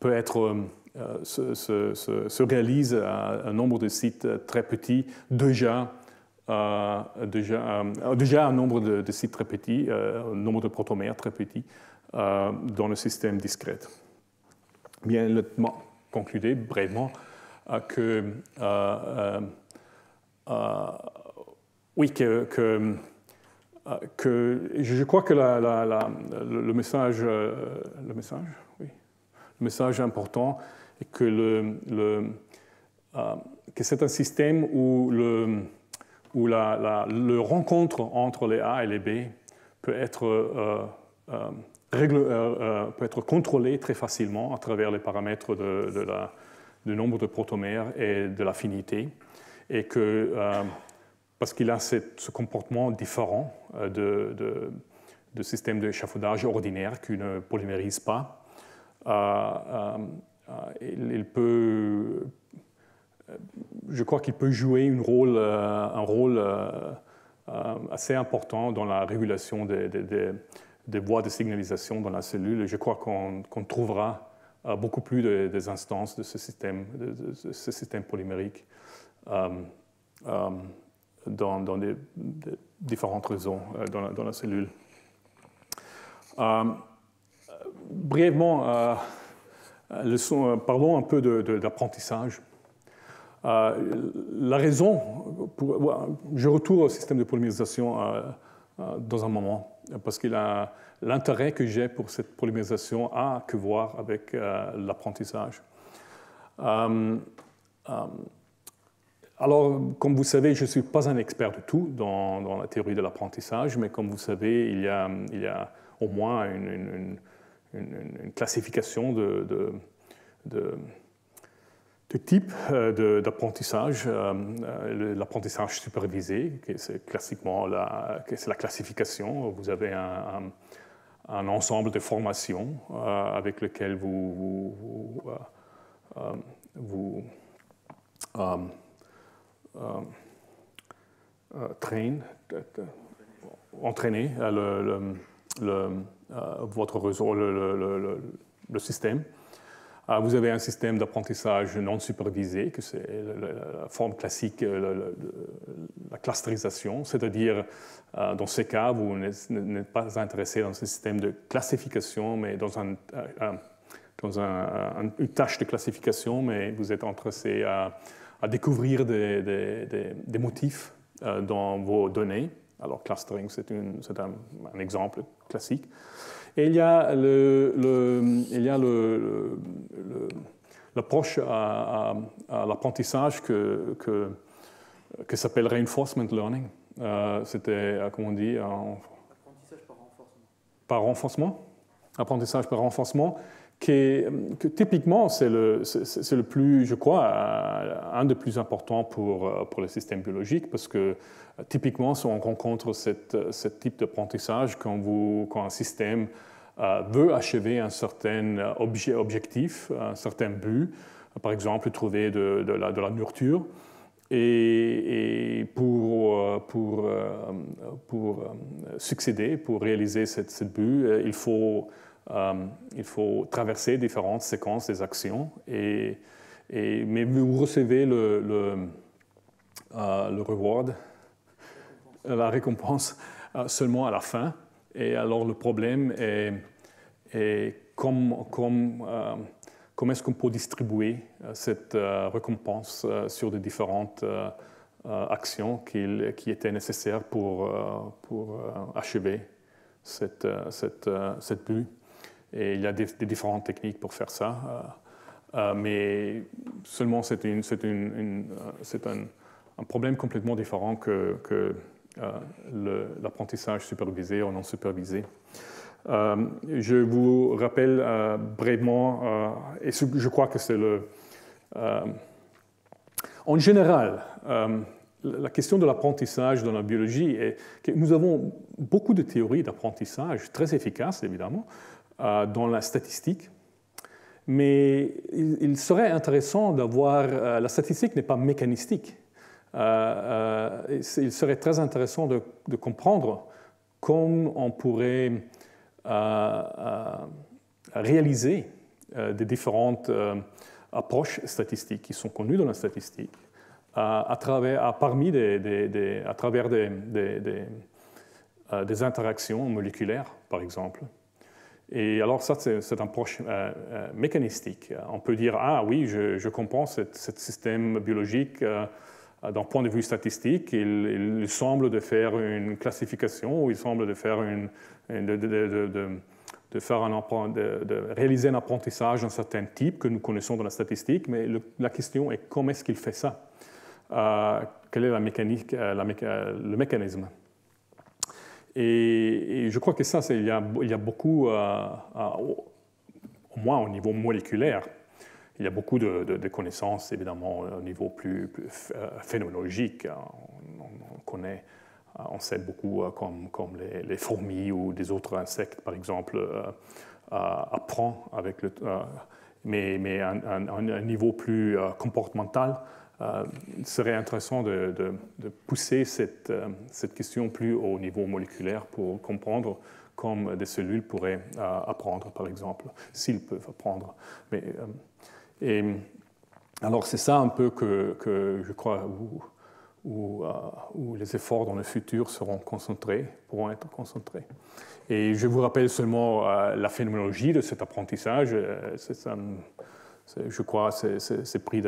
peut être, se réalise à un nombre de sites très petits, déjà un nombre de sites très petits, un nombre de protomères très petits dans le système discret. Bien, concludez brièvement que je crois que le message important est que c'est un système où le rencontre entre les A et les B peut être contrôlée très facilement à travers les paramètres du nombre de protomères et de l'affinité, et que parce qu'il a ce comportement différent de systèmes d'échafaudage ordinaire qui ne polymérisent pas, je crois qu'il peut jouer un rôle assez important dans la régulation des voies de signalisation dans la cellule. Et je crois qu'on trouvera beaucoup plus des instances de ce système polymérique dans des différentes raisons dans la cellule. Brièvement, parlons un peu d'apprentissage. La raison, je retourne au système de polymérisation dans un moment, parce que l'intérêt que j'ai pour cette polymérisation a que voir avec l'apprentissage. Alors, comme vous savez, je ne suis pas un expert du tout dans la théorie de l'apprentissage, mais comme vous savez, il y a au moins une classification de types d'apprentissage. L'apprentissage supervisé, c'est classiquement la classification. Vous avez un ensemble de formations avec lequel vous entraînez votre réseau, le système. Vous avez un système d'apprentissage non supervisé, que c'est la forme classique, la clusterisation, c'est-à-dire, dans ces cas, vous n'êtes pas intéressé dans un système de classification, mais dans une tâche de classification, mais vous êtes intéressé à découvrir des motifs dans vos données. Alors, clustering, c'est un exemple classique. Et il y a l'approche à l'apprentissage que s'appelle reinforcement learning. C'était, comment on dit, apprentissage par renforcement. Par renforcement. Apprentissage par renforcement, que typiquement, c'est le plus, je crois, un des plus importants pour le système biologique, parce que typiquement, si on rencontre ce type d'apprentissage, quand un système veut achever un certain objectif, un certain but, par exemple, trouver de la nourriture, et pour succéder, pour réaliser ce but, il faut traverser différentes séquences des actions, mais vous recevez le reward, la récompense, seulement à la fin. Et alors le problème est comment est-ce qu'on peut distribuer cette récompense sur les différentes actions qui étaient nécessaires pour achever cette but. Et il y a des différentes techniques pour faire ça, mais seulement c'est un problème complètement différent que l'apprentissage supervisé ou non supervisé. Je vous rappelle brièvement, et je crois que c'est en général, la question de l'apprentissage dans la biologie est que nous avons beaucoup de théories d'apprentissage très efficaces, évidemment, dans la statistique, mais il serait intéressant d'avoir... la statistique n'est pas mécanistique. Il serait très intéressant de comprendre comment on pourrait réaliser des différentes approches statistiques qui sont connues dans la statistique à travers des interactions moléculaires, par exemple. Et alors ça, c'est une approche mécanistique. On peut dire, ah oui, je comprends ce système biologique d'un point de vue statistique. Il semble de faire une classification, ou il semble de faire de réaliser un apprentissage d'un certain type que nous connaissons dans la statistique, mais la question est comment est-ce qu'il fait ça? Quelle est la mécanique, le mécanisme? Et je crois que ça, il y a beaucoup, au moins au niveau moléculaire, il y a beaucoup de connaissances, évidemment, au niveau plus phénoménologique. On sait beaucoup, comme les fourmis ou des autres insectes, par exemple, apprennent avec mais à un niveau plus comportemental. Il serait intéressant de pousser cette question plus au niveau moléculaire pour comprendre comme des cellules pourraient apprendre, par exemple, s'ils peuvent apprendre. Alors c'est ça un peu que je crois où les efforts dans le futur pourront être concentrés. Et je vous rappelle seulement la phénoménologie de cet apprentissage. Je crois que c'est pris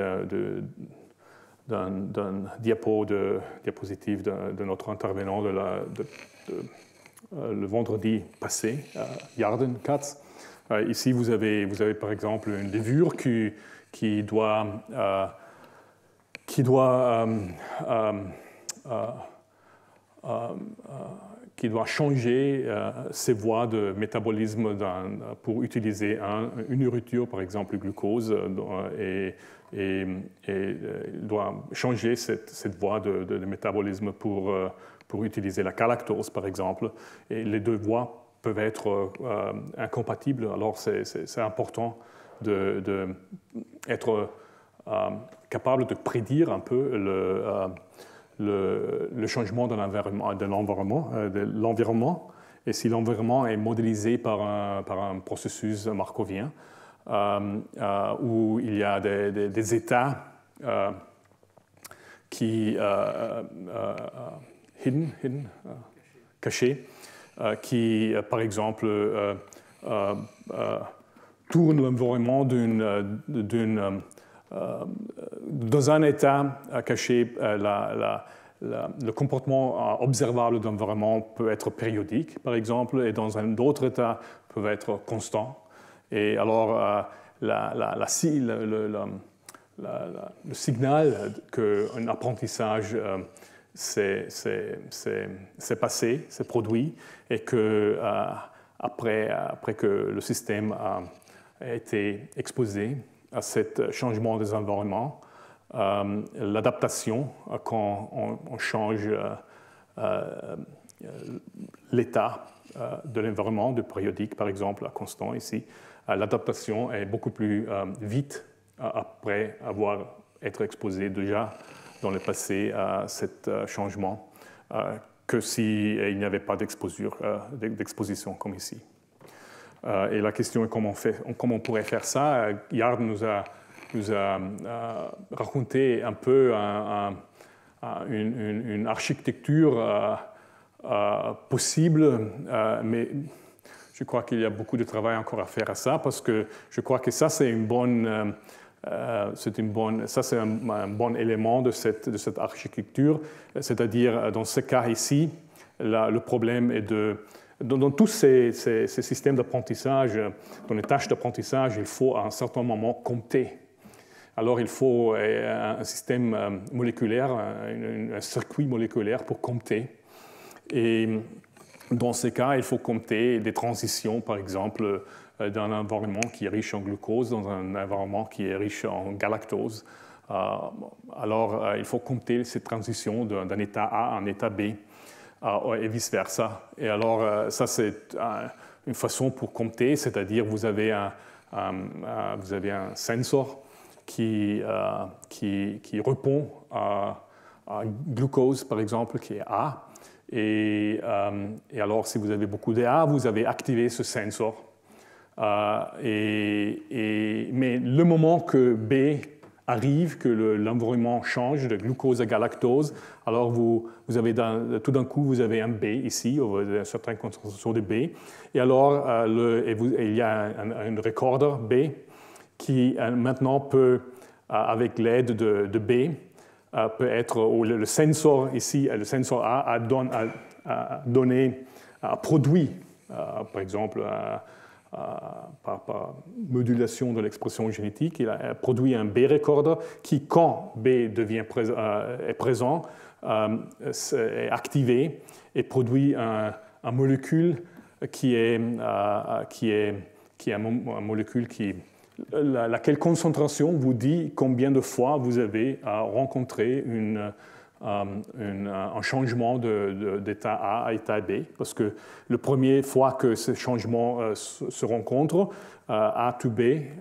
d'un diapositive de notre intervenant le vendredi passé, Jarden Katz. Ici, vous avez par exemple une levure qui doit changer ses voies de métabolisme pour utiliser une nourriture, par exemple le glucose, et doit changer cette voie de métabolisme pour utiliser la galactose, par exemple. Et les deux voies peuvent être incompatibles. Alors c'est important d'être capable de prédire un peu le changement de l'environnement, et si l'environnement est modélisé par un processus markovien, où il y a des états cachés, qui, par exemple, tournent l'environnement dans un état caché. Le comportement observable de l'environnement peut être périodique, par exemple, et dans un autre état peut être constant. Et alors, le signal qu'un apprentissage s'est passé, s'est produit, et que après que le système été exposé à ce changement des environnements, l'adaptation quand on change l'état de l'environnement, de périodique par exemple, à constant ici. L'adaptation est beaucoup plus vite après avoir été exposé déjà dans le passé à ce changement que s'il n'y avait pas d'exposition comme ici. Et la question est comment on pourrait faire ça. Yard nous a raconté un peu une architecture possible, mais je crois qu'il y a beaucoup de travail encore à faire à ça, parce que je crois que ça, c'est un bon élément de cette architecture, c'est-à-dire dans ce cas ici, le problème est dans tous ces systèmes d'apprentissage, dans les tâches d'apprentissage, il faut à un certain moment compter. Alors il faut un système moléculaire, un circuit moléculaire pour compter. Et dans ces cas, il faut compter des transitions, par exemple, d'un environnement qui est riche en glucose dans un environnement qui est riche en galactose. Alors il faut compter ces transitions d'un état A à un état B. Et vice-versa. Et alors, ça, c'est une façon pour compter, c'est-à-dire vous avez un sensor qui répond à glucose, par exemple, qui est A. Et alors, si vous avez beaucoup de A, vous avez activé ce sensor. Mais le moment que B arrive, que l'environnement change de glucose à galactose, alors tout d'un coup, vous avez un B ici, une certaine concentration de B. Et alors, il y a un recorder B qui maintenant peut, avec l'aide de B, peut être, le sensor ici, le sensor A a produit, par exemple, par modulation de l'expression génétique, il a produit un B-recorder qui, quand B est présent, est activé et produit un molécule qui est un molécule laquelle concentration vous dit combien de fois vous avez rencontré un changement d'état A à état B, parce que la première fois que ce changement se rencontre, A to B,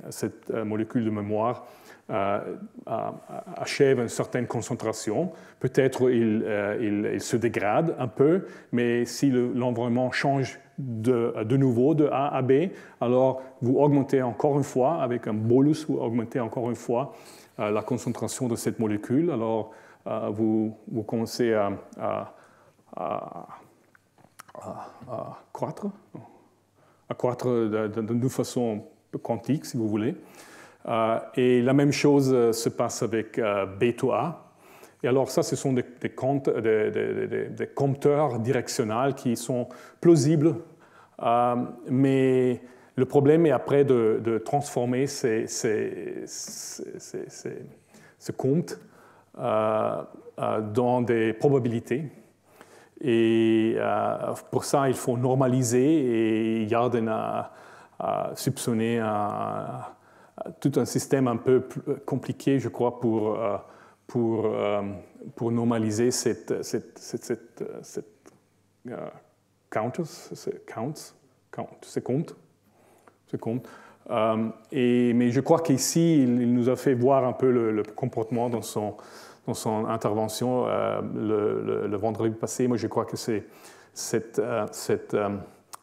cette molécule de mémoire, achève une certaine concentration. Peut-être il se dégrade un peu, mais si l'environnement change de nouveau de A à B, alors vous augmentez encore une fois, avec un bolus, vous augmentez encore une fois la concentration de cette molécule. Alors, vous commencez à croître d'une façon quantique, si vous voulez. Et la même chose se passe avec B2A. Et alors ça, ce sont des compteurs directionnels qui sont plausibles, mais le problème est après de transformer ce compte dans des probabilités. Et pour ça, il faut normaliser, et Yarden a soupçonné tout un système un peu compliqué, je crois, pour normaliser ces comptes. Mais je crois qu'ici, il nous a fait voir un peu le comportement dans son intervention le vendredi passé. Moi, je crois que cette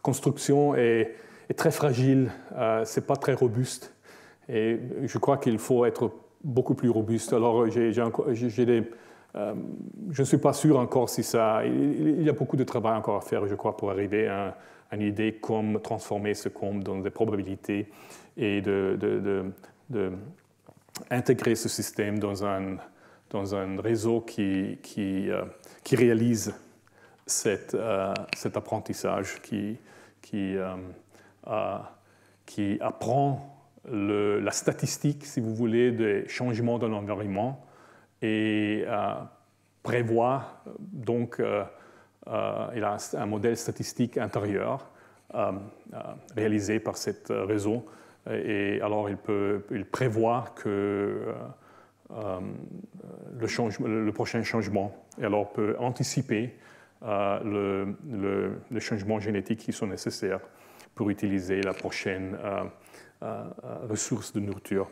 construction est très fragile, ce n'est pas très robuste. Et je crois qu'il faut être beaucoup plus robuste. Alors, je ne suis pas sûr encore si ça... Il y a beaucoup de travail encore à faire, je crois, pour arriver à une idée comme transformer ce compte dans des probabilités et d'intégrer ce système dans un réseau qui réalise cet apprentissage, qui apprend la statistique, si vous voulez, des changements dans l'environnement et prévoit, donc, il a un modèle statistique intérieur réalisé par ce réseau Et alors, il prévoit que le prochain changement, et alors peut anticiper le changement génétique qui sont nécessaires pour utiliser la prochaine ressource de nourriture.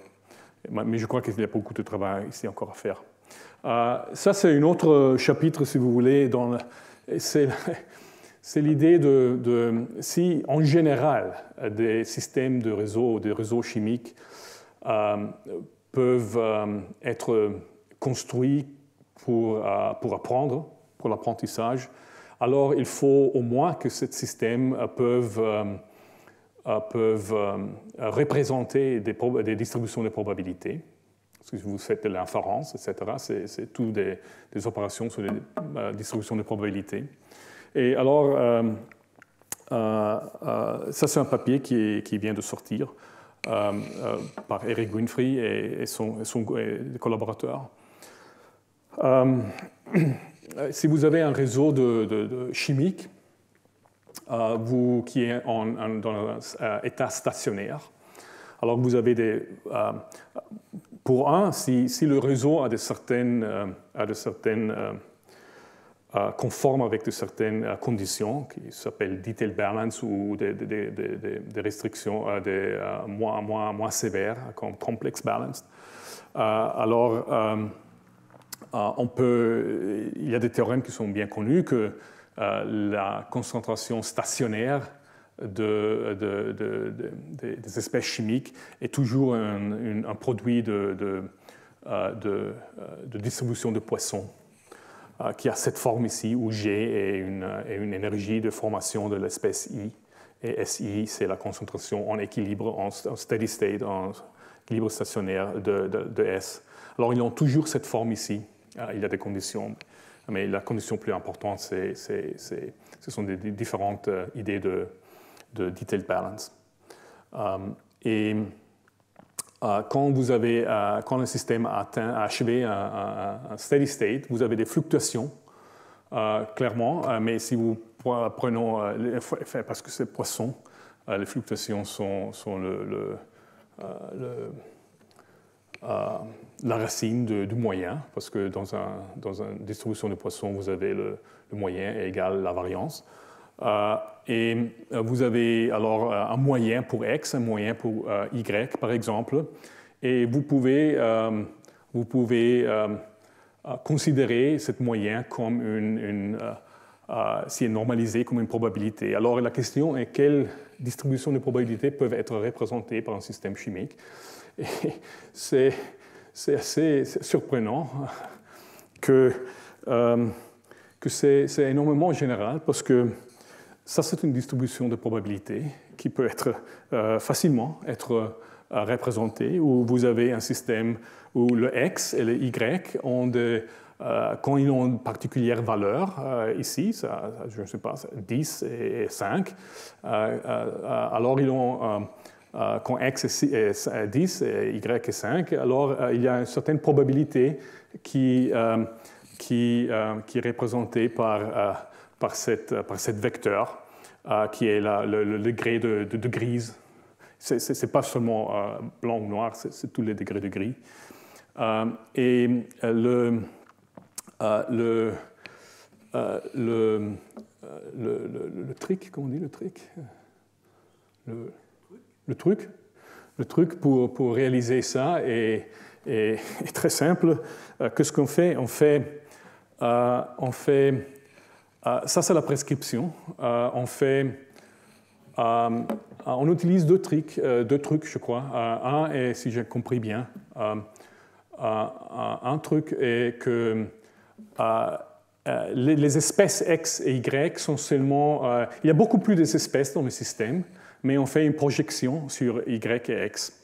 Mais je crois qu'il y a beaucoup de travail ici encore à faire. Ça, c'est un autre chapitre, si vous voulez. C'est l'idée si, en général, des systèmes de réseaux, des réseaux chimiques peuvent être construits pour apprendre, pour l'apprentissage, alors il faut au moins que ces systèmes peuvent représenter des distributions de probabilités. Si vous faites de l'inférence, etc., c'est tout des opérations sur les distributions de probabilités. Et alors, ça c'est un papier qui vient de sortir par Eric Winfrey et des collaborateurs. Si vous avez un réseau de chimique qui est dans un état stationnaire, alors vous avez si le réseau a de certaines conforme avec de certaines conditions qui s'appellent detail balance ou des restrictions moins sévères comme complex balance, alors il y a des théorèmes qui sont bien connus que la concentration stationnaire des espèces chimiques est toujours un produit de distribution de Poisson qui a cette forme ici où G est une énergie de formation de l'espèce I et SI c'est la concentration en équilibre, en steady state, en équilibre stationnaire de S. Alors ils ont toujours cette forme ici. Il y a des conditions, mais la condition plus importante, ce sont des différentes idées de detail balance. Quand le système a achevé un steady state, vous avez des fluctuations, clairement, mais si vous prenons, parce que c'est Poisson, les fluctuations sont la racine du moyen, parce que dans une distribution de Poisson, vous avez le moyen égale la variance. Et vous avez alors un moyen pour X, un moyen pour Y, par exemple, et vous pouvez considérer cette moyen comme si est normalisé comme une probabilité. Alors la question est quelles distributions de probabilités peuvent être représentées par un système chimique. Et c'est assez surprenant que c'est énormément général parce que ça, c'est une distribution de probabilité qui peut facilement être représentée, où vous avez un système où le X et le Y quand ils ont une particulière valeur, ici, je ne sais pas, 10 et 5, alors ils ont, quand X est 10 et Y est 5, alors il y a une certaine probabilité qui est représentée par cette vecteur qui est le degré de grise. Ce n'est pas seulement blanc ou noir, c'est tous les degrés de gris. Et le trick, comment on dit le trick? Le truc pour réaliser ça est très simple. Qu'est-ce qu'on fait? On fait ça, c'est la prescription. On utilise deux trucs, je crois. Un est, si j'ai compris bien, un truc est que les espèces X et Y sont seulement... il y a beaucoup plus d'espèces dans le système, mais on fait une projection sur Y et X.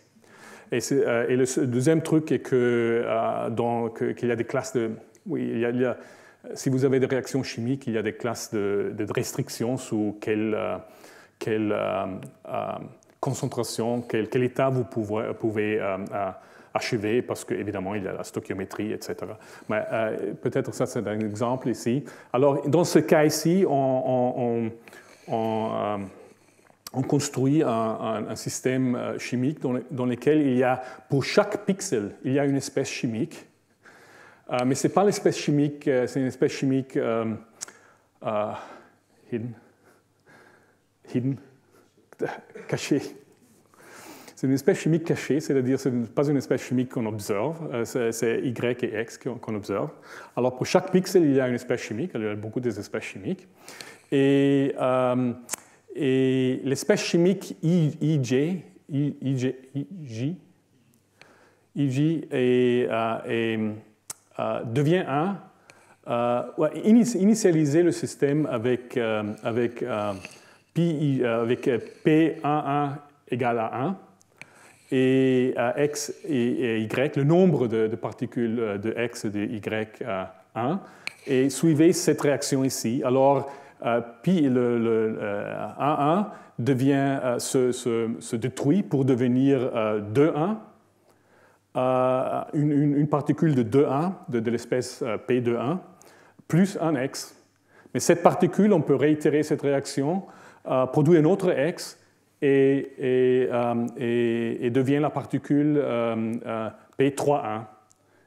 Et le deuxième truc est qu'il y a des classes de... Oui, si vous avez des réactions chimiques, il y a des classes de restrictions sous quelle concentration, quel état vous pouvez achever, parce qu'évidemment, il y a la stoichiométrie, etc. Mais peut-être ça, c'est un exemple ici. Alors, dans ce cas ici, on on construit un système chimique dans lequel il y a, pour chaque pixel, il y a une espèce chimique. Mais ce n'est pas l'espèce chimique, c'est une espèce chimique hidden, cachée. C'est une espèce chimique cachée, c'est-à-dire que ce n'est pas une espèce chimique qu'on observe, c'est Y et X qu'on observe. Alors pour chaque pixel, il y a une espèce chimique, il y a beaucoup d'espèces chimiques. Et l'espèce chimique IJ devient 1, initialiser le système avec P11 égale à 1, et X et Y, le nombre de particules de X et de Y à 1, et suivez cette réaction ici. Alors, pi, le 1,1 devient, se détruit pour devenir 2,1, une particule de 2,1, de l'espèce P2,1, plus un X. Mais cette particule, on peut réitérer cette réaction, produit un autre X, et devient la particule P3,1,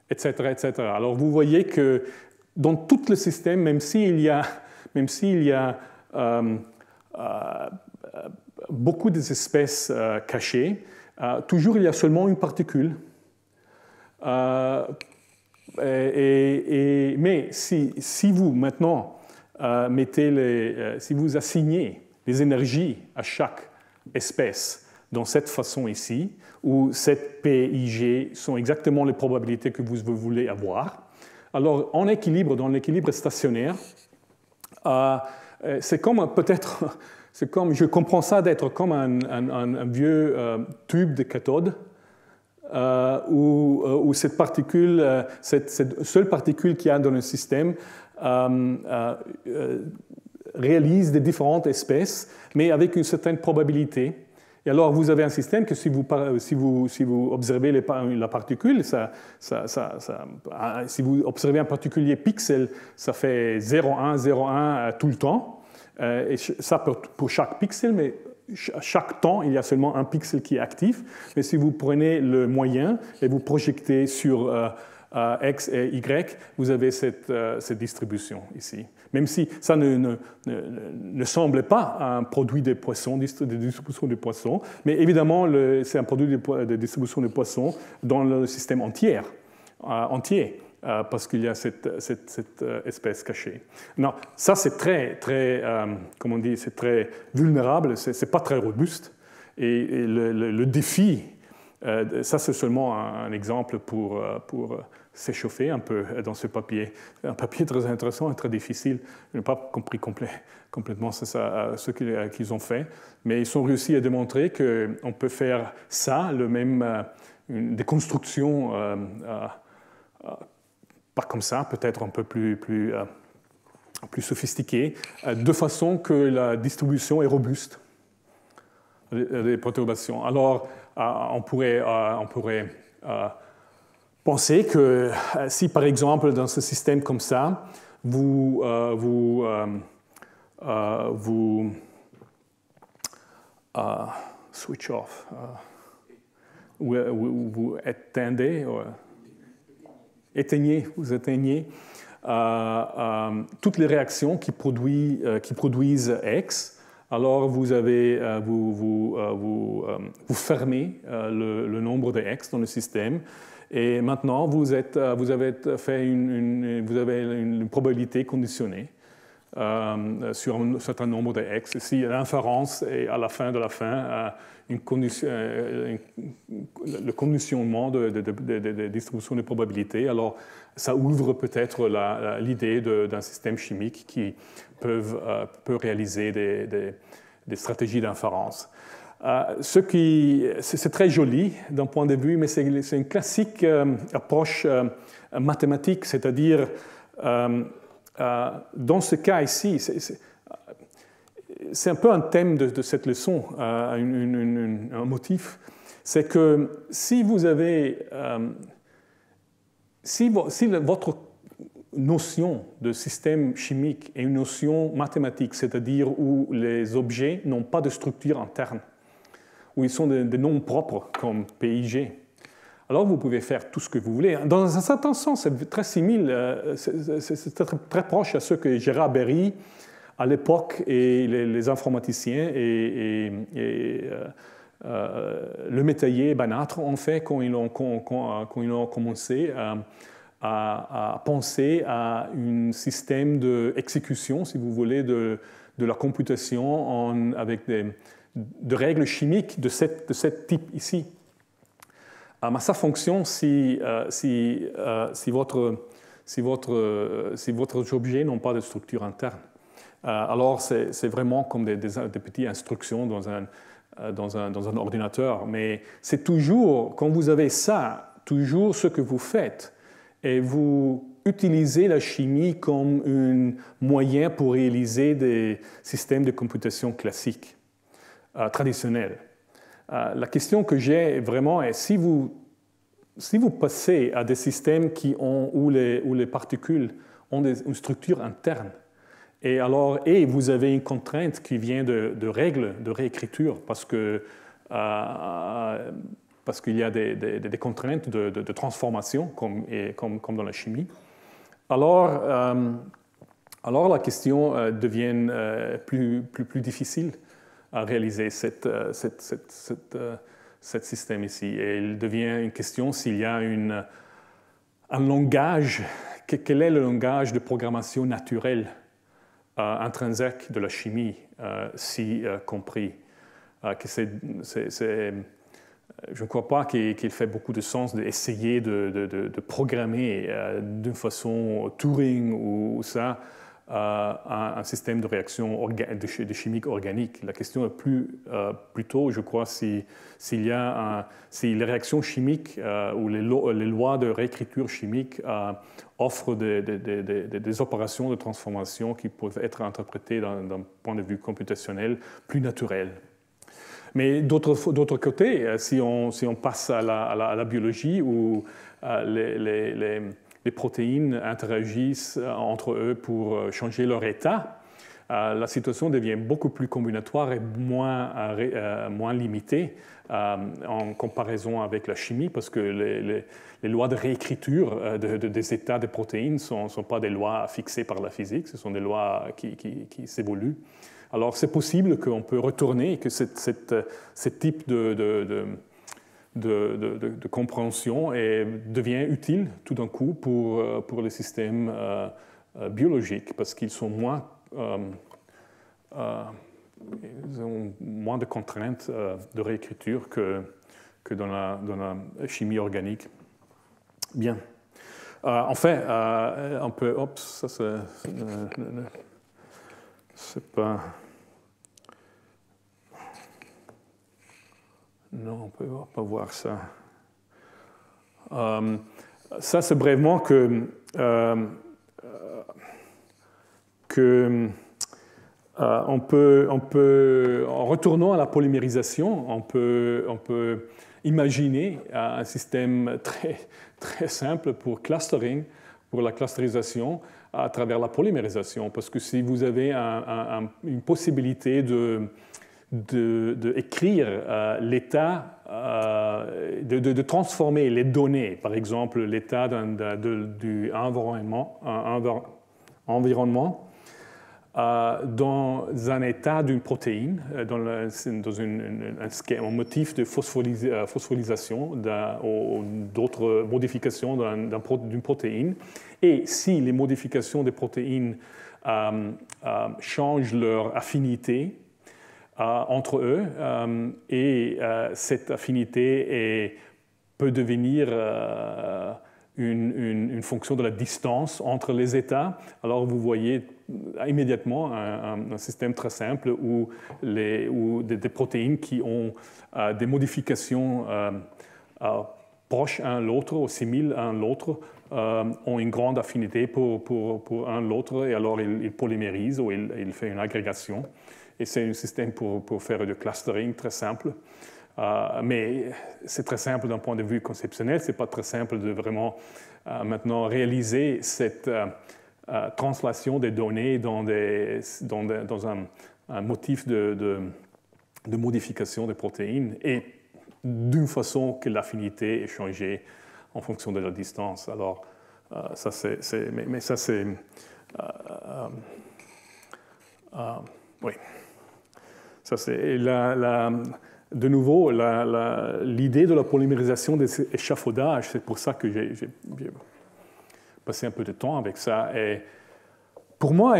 etc., etc. Alors vous voyez que dans tout le système, même s'il y a beaucoup d'espèces cachées, toujours il y a seulement une particule. Mais si vous maintenant si vous assignez les énergies à chaque espèce dans cette façon ici, où cette P, I, G sont exactement les probabilités que vous voulez avoir, alors en équilibre, dans l'équilibre stationnaire, c'est comme peut-être, je comprends ça d'être comme un vieux tube de cathode où cette particule, cette seule particule qu'il y a dans le système réalise des différentes espèces, mais avec une certaine probabilité. Et alors, vous avez un système que si vous observez la particule, si vous observez un particulier pixel, ça fait 0,1, 0,1 tout le temps. Et ça pour chaque pixel, mais à chaque temps, il y a seulement un pixel qui est actif. Mais si vous prenez le moyen et vous projectez sur X et Y, vous avez cette distribution ici. Même si ça ne semble pas un produit des poissons, de distribution des poissons, mais évidemment, c'est un produit de distribution des poissons dans le système entier, parce qu'il y a cette espèce cachée. Non, ça c'est très, comment on dit, c'est très vulnérable, c'est pas très robuste, et le défi, ça c'est seulement un exemple pour s'échauffer un peu dans ce papier. Un papier très intéressant et très difficile. Je n'ai pas compris complètement ce qu'ils ont fait, mais ils ont réussi à démontrer qu'on peut faire ça, des constructions, pas comme ça, peut-être un peu plus sophistiquées, de façon que la distribution est robuste des perturbations. Alors, on pourrait penser que si, par exemple, dans ce système comme ça, vous switch off, vous éteignez, vous éteignez toutes les réactions qui produisent X. Alors vous fermez le nombre de X dans le système. Et maintenant, vous avez une probabilité conditionnée sur un certain nombre de X. Si l'inférence est à la fin de la fin, le conditionnement de distribution de probabilités, ça ouvre peut-être l'idée d'un système chimique qui peut réaliser des stratégies d'inférence. C'est très joli d'un point de vue, mais c'est une classique approche mathématique, c'est-à-dire, dans ce cas ici, c'est un peu un thème de cette leçon, un motif, c'est que si vous avez, si votre notion de système chimique et une notion mathématique, c'est-à-dire où les objets n'ont pas de structure interne, où ils sont des noms propres comme PIG. Alors vous pouvez faire tout ce que vous voulez. Dans un certain sens, c'est très similaire, c'est très proche à ce que Gérard Berry, à l'époque, et les informaticiens et le métayer Banâtre ont fait quand ils ont commencé à penser à un système d'exécution, si vous voulez, de la computation avec de règles chimiques de ce type ici. Ça fonctionne si votre objet n'a pas de structure interne. Alors, c'est vraiment comme des petites instructions dans un ordinateur. Mais c'est toujours, quand vous avez ça, toujours ce que vous faites, et vous utilisez la chimie comme un moyen pour réaliser des systèmes de computation classiques, traditionnels. La question que j'ai vraiment est si vous passez à des systèmes où les particules ont une structure interne, et vous avez une contrainte qui vient de règles de réécriture, parce qu'il y a des contraintes de transformation, comme dans la chimie, alors la question devient plus difficile à réaliser cet système ici. Et il devient une question s'il y a un langage, quel est le langage de programmation naturelle intrinsèque de la chimie, si compris. Je ne crois pas qu'il fait beaucoup de sens d'essayer de programmer d'une façon Turing ou ça un système de réaction de chimique organique. La question est plutôt, je crois, si les réactions chimiques ou les lois de réécriture chimique offrent des opérations de transformation qui peuvent être interprétées d'un point de vue computationnel plus naturel. Mais d'autre côté, si on passe à la biologie où les protéines interagissent entre eux pour changer leur état, la situation devient beaucoup plus combinatoire et moins limitée en comparaison avec la chimie, parce que les lois de réécriture des états des protéines ne sont pas des lois fixées par la physique, ce sont des lois qui s'évoluent. Alors c'est possible qu'on peut retourner, que ce type de compréhension devient utile tout d'un coup pour les systèmes biologiques, parce qu'ils sont ils ont moins de contraintes de réécriture que dans la chimie organique. Bien. En fait, on peut... Oups, ça c'est pas... Non, on ne peut pas voir ça. Ça, c'est brièvement on peut, en retournant à la polymérisation, on peut imaginer un système très, très simple pour clustering, pour la clusterisation à travers la polymérisation. Parce que si vous avez une possibilité d'écrire l'état, de transformer les données, par exemple l'état du environnement, dans un état d'une protéine, dans un motif de phosphorylation ou d'autres modifications d'une protéine. Et si les modifications des protéines changent leur affinité entre eux, et cette affinité peut devenir une fonction de la distance entre les états, alors vous voyez immédiatement un système très simple où des protéines qui ont des modifications proches l'un l'autre ou similes à l'autre ont une grande affinité pour un l'autre, et alors ils polymérisent ou ils font une agrégation. Et c'est un système pour faire du clustering très simple. Mais c'est très simple d'un point de vue conceptionnel, ce n'est pas très simple de vraiment maintenant réaliser cette translation des données dans un motif de modification des protéines et d'une façon que l'affinité est changée en fonction de la distance. Alors, ça c'est mais ça c'est... oui. Ça c'est de nouveau, l'idée de la polymérisation des échafaudages, c'est pour ça que j'ai passé un peu de temps avec ça. Et pour moi,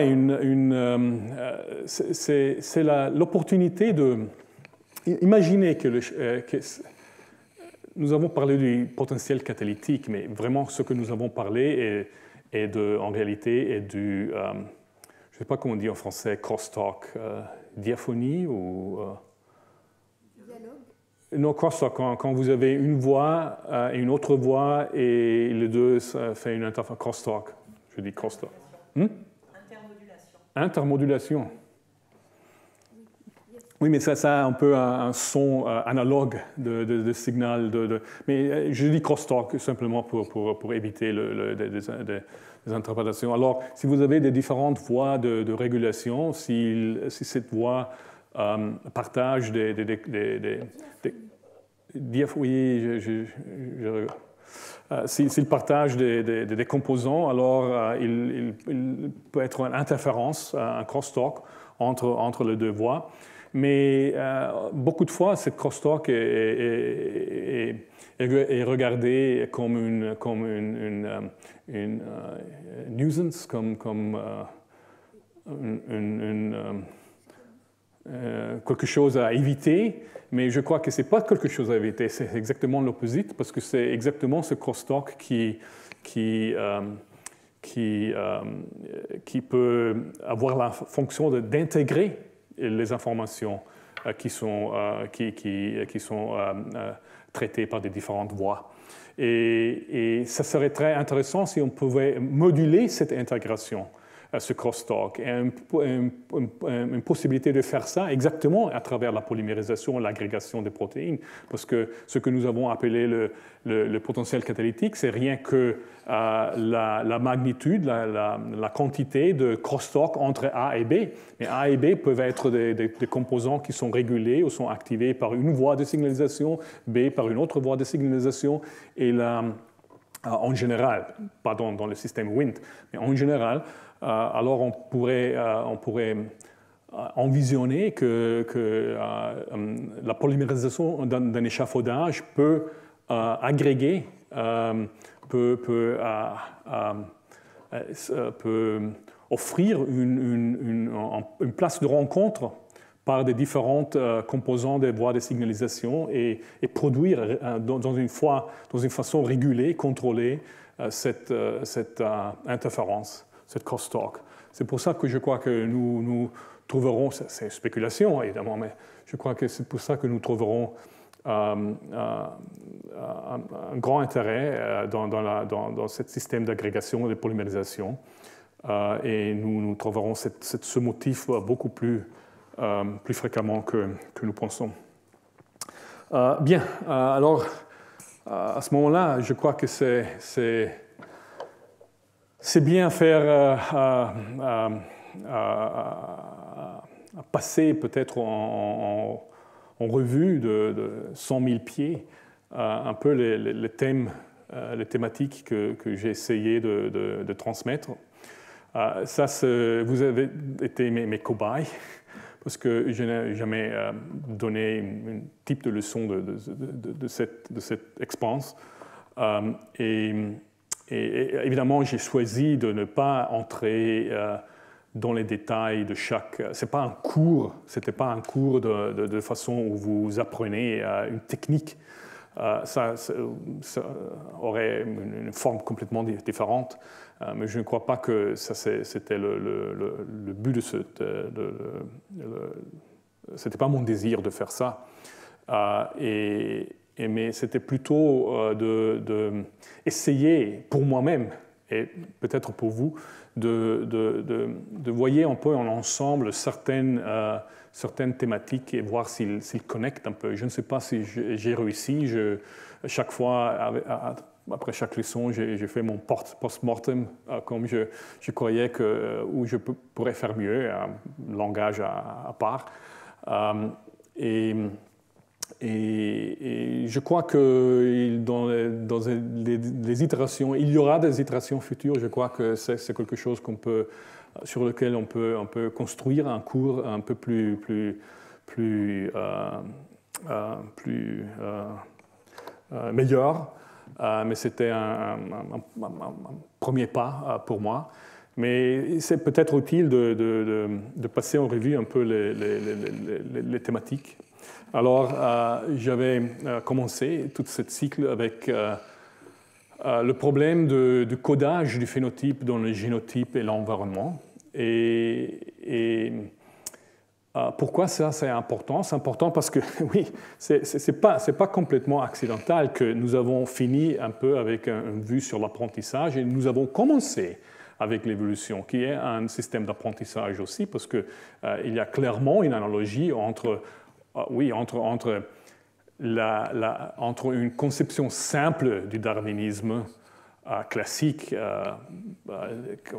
c'est l'opportunité de... Imaginez que nous avons parlé du potentiel catalytique, mais vraiment ce que nous avons parlé en réalité est du... je ne sais pas comment on dit en français, crosstalk, diaphonie ou... Non, crosstalk, quand vous avez une voix et une autre voix et les deux, ça fait une interférence. Crosstalk, je dis crosstalk. Intermodulation. Intermodulation. Oui, mais ça a un peu un son analogue de signal. Mais je dis crosstalk simplement pour éviter des interprétations. Alors, si vous avez des différentes voies de régulation, si cette voie partage s'il partage des composants, alors il peut être une interférence, un crosstalk entre les deux voies. Mais beaucoup de fois, cette crosstalk est regardée comme une nuisance, comme quelque chose à éviter, mais je crois que ce n'est pas quelque chose à éviter, c'est exactement l'opposite, parce que c'est exactement ce crosstalk qui peut avoir la fonction d'intégrer les informations qui sont traitées par des différentes voies. Et ça serait très intéressant si on pouvait moduler cette intégration, ce crosstalk, et une possibilité de faire ça exactement à travers la polymérisation et l'agrégation des protéines, parce que ce que nous avons appelé le potentiel catalytique, c'est rien que la magnitude, la quantité de crosstalk entre A et B. Mais A et B peuvent être des composants qui sont régulés ou sont activés par une voie de signalisation, B par une autre voie de signalisation, et en général, pas dans le système Wnt, mais en général, alors on pourrait envisionner que la polymérisation d'un échafaudage peut agréger, peut offrir une place de rencontre par des différentes composants des voies de signalisation et produire dans une façon régulée, contrôlée, cette interférence, cette crosstalk. C'est pour ça que je crois que nous trouverons, c'est une spéculation évidemment, mais je crois que c'est pour ça que nous trouverons un grand intérêt dans ce système d'agrégation et de polymérisation. Et nous trouverons ce motif beaucoup plus fréquemment que nous pensons. Bien, alors à ce moment-là, je crois que c'est bien faire passer peut-être en revue de 100 000 pieds un peu les thématiques que j'ai essayé de transmettre. Ça, vous avez été mes cobayes, parce que je n'ai jamais donné un type de leçon de cette expérience. Et évidemment, j'ai choisi de ne pas entrer dans les détails de chaque... Ce n'était pas un cours de façon où vous apprenez une technique. Ça aurait une forme complètement différente. Mais je ne crois pas que c'était le but de ce... C'était pas mon désir de faire ça. Mais c'était plutôt d'essayer pour moi-même et peut-être pour vous, de voyer un peu en ensemble certaines thématiques et voir s'ils connectent un peu. Je ne sais pas si j'ai réussi. Chaque fois, après chaque leçon, j'ai fait mon post-mortem comme je croyais où je pourrais faire mieux, un langage à part. Et je crois que dans les itérations, il y aura des itérations futures. Je crois que c'est quelque chose sur lequel on peut construire un cours un peu plus meilleur. Mais c'était un premier pas pour moi. Mais c'est peut-être utile de passer en revue un peu les thématiques. Alors, j'avais commencé tout ce cycle avec le problème du codage du phénotype dans le génotype et l'environnement. Et pourquoi ça, c'est important? C'est important parce que, oui, c'est pas complètement accidentel que nous avons fini un peu avec une vue sur l'apprentissage et nous avons commencé avec l'évolution, qui est un système d'apprentissage aussi, parce qu'il y a clairement une analogie entre une conception simple du darwinisme classique,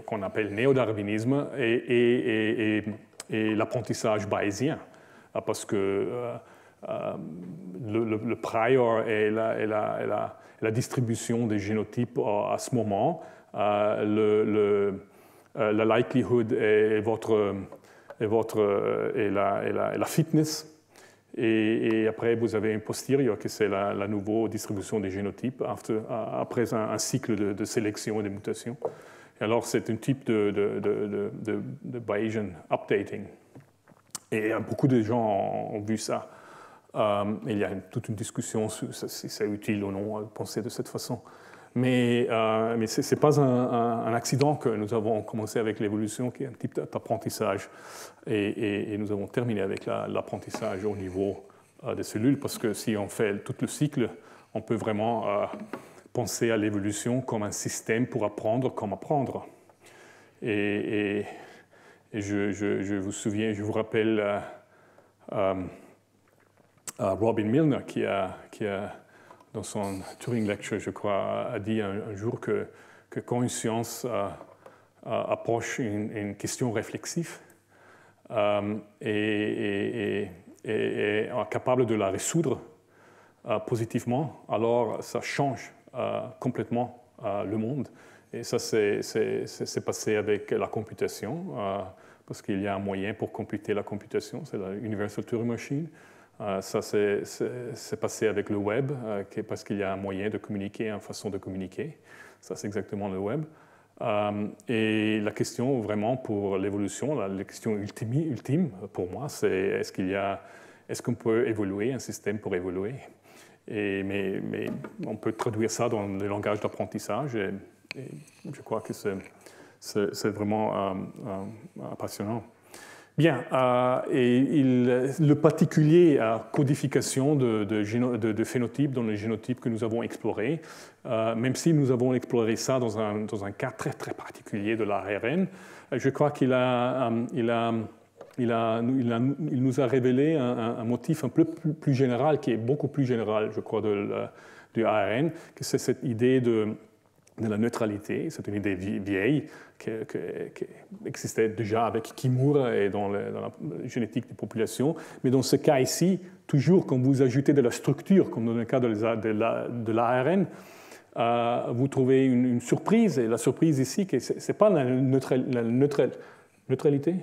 qu'on appelle néo-darwinisme, et l'apprentissage bayésien, parce que le prior et la distribution des génotypes à ce moment, la likelihood et la fitness. Et après, vous avez un posterior, qui c'est la nouvelle distribution des génotypes après un cycle de sélection et de mutation. Et alors, c'est un type de Bayesian updating. Et beaucoup de gens ont vu ça. Il y a toute une discussion sur si c'est utile ou non de penser de cette façon. Mais ce n'est pas un accident que nous avons commencé avec l'évolution, qui est un type d'apprentissage. Et nous avons terminé avec l'apprentissage au niveau des cellules, parce que si on fait tout le cycle, on peut vraiment penser à l'évolution comme un système pour apprendre comme apprendre. Et je vous rappelle Robin Milner, qui a dans son Turing Lecture, je crois, a dit un jour que quand une science approche une question réflexive et est capable de la résoudre positivement, alors ça change complètement le monde. Et ça, c'est passé avec la computation, parce qu'il y a un moyen pour computer la computation, c'est la Universal Turing Machine. Ça, c'est passé avec le web, parce qu'il y a un moyen de communiquer, une façon de communiquer. Ça, c'est exactement le web. Et la question vraiment pour l'évolution, la question ultime pour moi, c'est est-ce qu'on peut évoluer, un système pour évoluer? Mais on peut traduire ça dans le langage d'apprentissage, et je crois que c'est vraiment passionnant. Bien, le particulier codification de phénotypes dans les génotypes que nous avons explorés, même si nous avons exploré ça dans un cas très, très particulier de l'ARN, je crois qu'il nous a révélé un motif un peu plus général, qui est beaucoup plus général, je crois, du ARN, que c'est cette idée de la neutralité. C'est une idée vieille qui existait déjà avec Kimura et dans la génétique des populations. Mais dans ce cas ici, toujours quand vous ajoutez de la structure, comme dans le cas de l'ARN, vous trouvez une surprise. Et la surprise ici, ce n'est pas la neutralité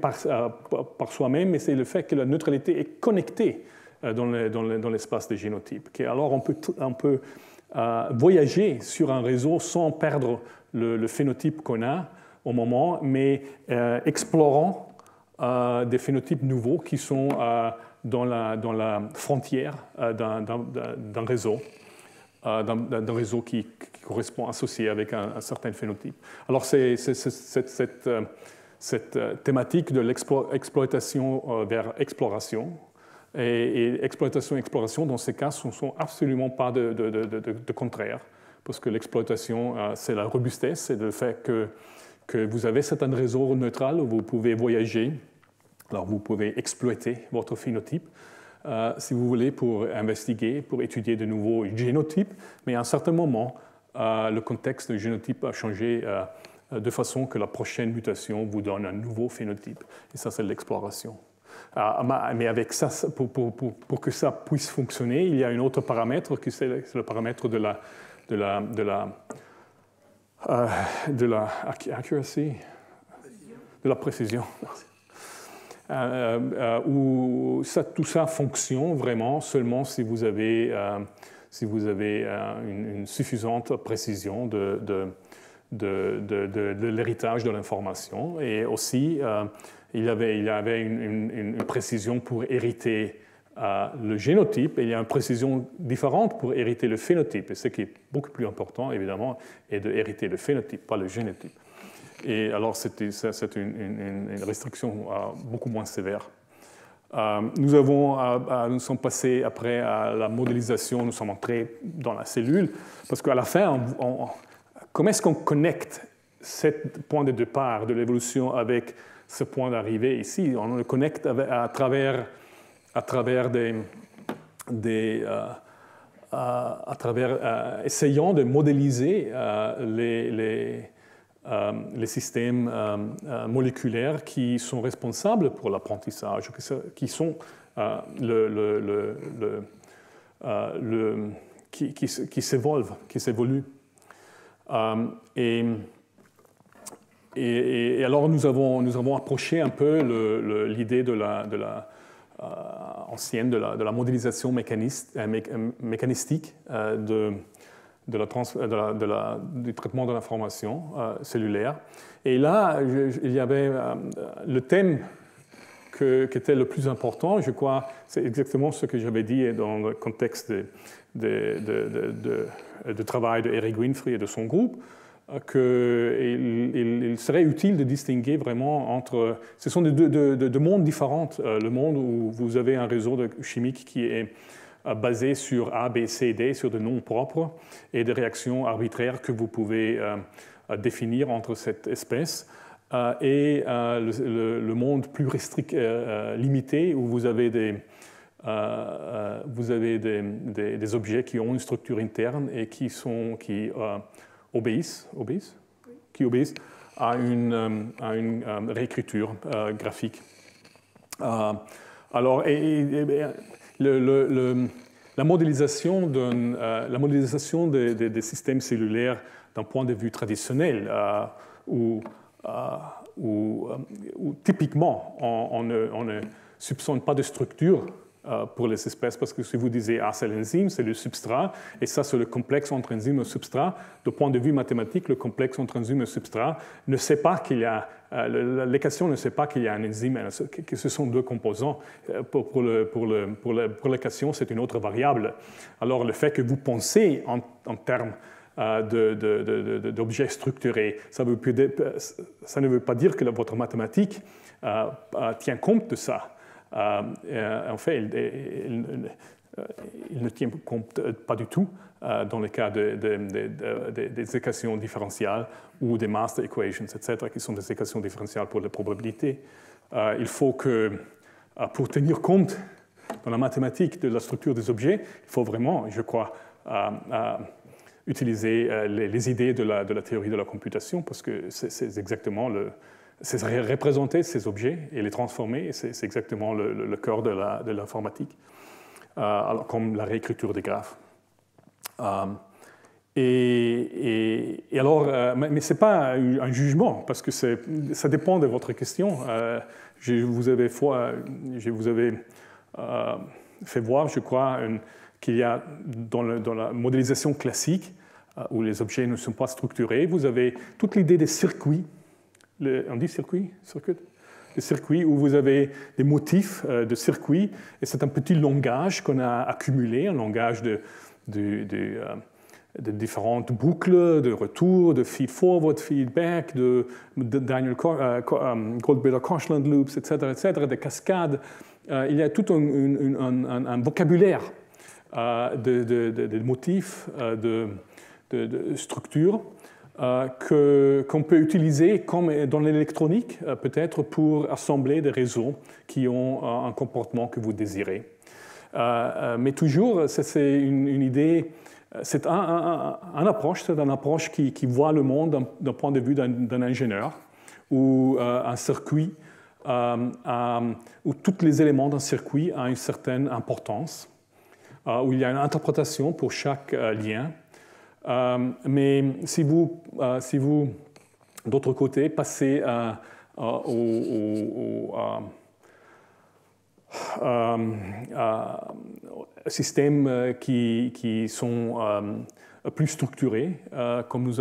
par soi-même, mais c'est le fait que la neutralité est connectée dans l'espace des génotypes. Alors on peut voyager sur un réseau sans perdre le phénotype qu'on a au moment, mais explorant des phénotypes nouveaux qui sont dans la frontière d'un réseau. D'un réseau qui correspond associé avec un certain phénotype. Alors c'est cette thématique de l'exploitation vers exploration. Et exploitation et exploration, dans ces cas, ne sont absolument pas de contraire. parce que l'exploitation, c'est la robustesse, c'est le fait que vous avez certains réseaux neutraux où vous pouvez voyager. Alors, vous pouvez exploiter votre phénotype, si vous voulez, pour investiguer, pour étudier de nouveaux génotypes, mais à un certain moment, le contexte du génotype a changé de façon que la prochaine mutation vous donne un nouveau phénotype. Et ça, c'est l'exploration. Mais avec ça, pour que ça puisse fonctionner, il y a un autre paramètre, qui c'est le paramètre de accuracy, de la précision. Où tout ça fonctionne vraiment seulement si vous avez, une suffisante précision de l'héritage de l'information. Et aussi, il y avait une précision pour hériter le génotype, et il y a une précision différente pour hériter le phénotype. Et ce qui est beaucoup plus important, évidemment, est de hériter le phénotype, pas le génotype. Et alors, c'est une restriction beaucoup moins sévère. Nous sommes passés après à la modélisation, nous sommes entrés dans la cellule, parce qu'à la fin, comment est-ce qu'on connecte ce point de départ de l'évolution avec ce point d'arrivée ici? On le connecte à travers essayant de modéliser les systèmes moléculaires qui sont responsables pour l'apprentissage, qui s'évoluent. Et alors nous avons approché un peu l'idée ancienne de la modélisation mécanistique du traitement de l'information cellulaire. Et là, il y avait le thème qui était le plus important, je crois, c'est exactement ce que j'avais dit dans le contexte de travail de Eric Winfrey et de son groupe, qu'il serait utile de distinguer vraiment entre... Ce sont deux mondes différents. Le monde où vous avez un réseau chimique qui est basé sur A, B, C, D, sur des noms propres et des réactions arbitraires que vous pouvez définir entre cette espèce, et le monde plus limité où vous avez des objets qui ont une structure interne et qui obéissent à une réécriture graphique. Alors, la modélisation des systèmes cellulaires d'un point de vue traditionnel, où typiquement on ne soupçonne pas de structure pour les espèces, parce que si vous disiez c'est l'enzyme, c'est le substrat, et ça c'est le complexe entre enzyme et substrat, du point de vue mathématique, le complexe entre enzyme et substrat ne sait pas qu'il y a l'équation ne sait pas qu'il y a un enzyme, que ce sont deux composants. Pour l'équation, c'est une autre variable. Alors le fait que vous pensez en termes d'objets structurés, ça ne veut pas dire que votre mathématique tient compte de ça. En fait, il ne tient compte pas du tout dans le cas des équations différentielles ou des master equations, etc., qui sont des équations différentielles pour les probabilités. Il faut que, pour tenir compte dans la mathématique de la structure des objets, il faut vraiment, je crois, utiliser les idées de la théorie de la computation, parce que c'est exactement c'est représenter ces objets et les transformer, c'est exactement le cœur de l'informatique, comme la réécriture des graphes. Mais ce n'est pas un jugement, parce que ça dépend de votre question. Je vous avais fait voir, je crois, qu'il y a dans la modélisation classique, où les objets ne sont pas structurés, vous avez toute l'idée des circuits. On dit circuit? Des circuits où vous avez des motifs de circuits, et c'est un petit langage qu'on a accumulé, un langage de différentes boucles, de retour, de feed-forward, feedback, de Daniel Goldberger-Koshland loops, etc., de cascades. Il y a tout un vocabulaire de motifs, de structures qu'on peut utiliser comme dans l'électronique, peut-être pour assembler des réseaux qui ont un comportement que vous désirez. Mais toujours, c'est une idée, c'est une approche qui voit le monde d'un point de vue d'un ingénieur, où un circuit, où tous les éléments d'un circuit ont une certaine importance, où il y a une interprétation pour chaque lien. Mais si vous d'autre côté, passez au systèmes qui sont plus structurés, comme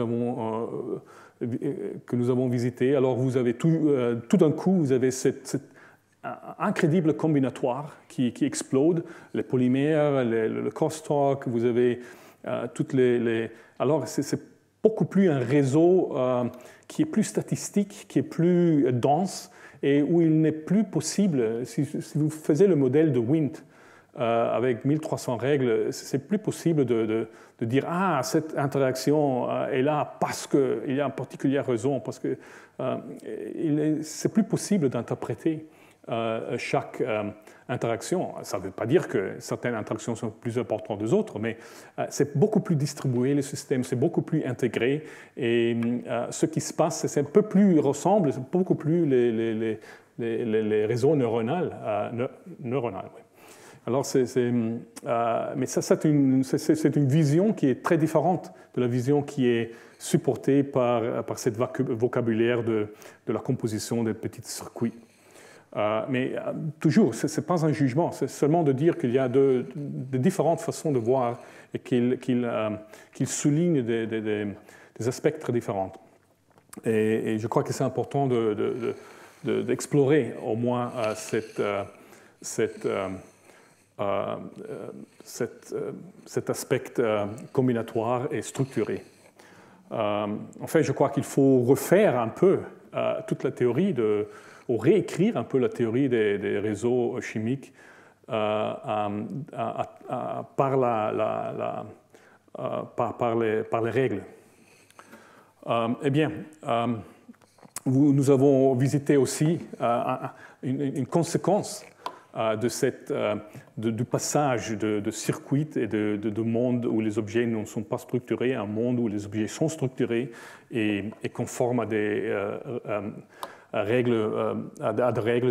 que nous avons visité, alors vous avez tout d'un coup, vous avez cette incroyable combinatoire qui explode, les polymères, le crosstalk, vous avez toutes les... Alors, c'est beaucoup plus un réseau qui est plus statistique, qui est plus dense, et où il n'est plus possible, si vous faisiez le modèle de WINT avec 1300 règles, c'est plus possible de dire « Ah, cette interaction est là parce qu'il y a une particulière raison », parce que c'est plus possible d'interpréter chaque interaction. Ça ne veut pas dire que certaines interactions sont plus importantes des autres, mais c'est beaucoup plus distribué, le système, c'est beaucoup plus intégré, et ce qui se passe, c'est un peu plus ressemble, c'est beaucoup plus les réseaux neuronaux. Oui. Alors, mais ça, c'est une vision qui est très différente de la vision qui est supportée par cette vocabulaire de la composition des petits circuits. Mais toujours, ce n'est pas un jugement, c'est seulement de dire qu'il y a de différentes façons de voir et qu'il souligne des aspects très différents. Et je crois que c'est important d'explorer au moins cet aspect combinatoire et structuré. En fait, je crois qu'il faut refaire un peu toute la théorie ou réécrire un peu la théorie des réseaux chimiques par les règles. Eh bien, nous avons visité aussi une conséquence du passage de circuits et de mondes où les objets ne sont pas structurés à un monde où les objets sont structurés et conformes à des règles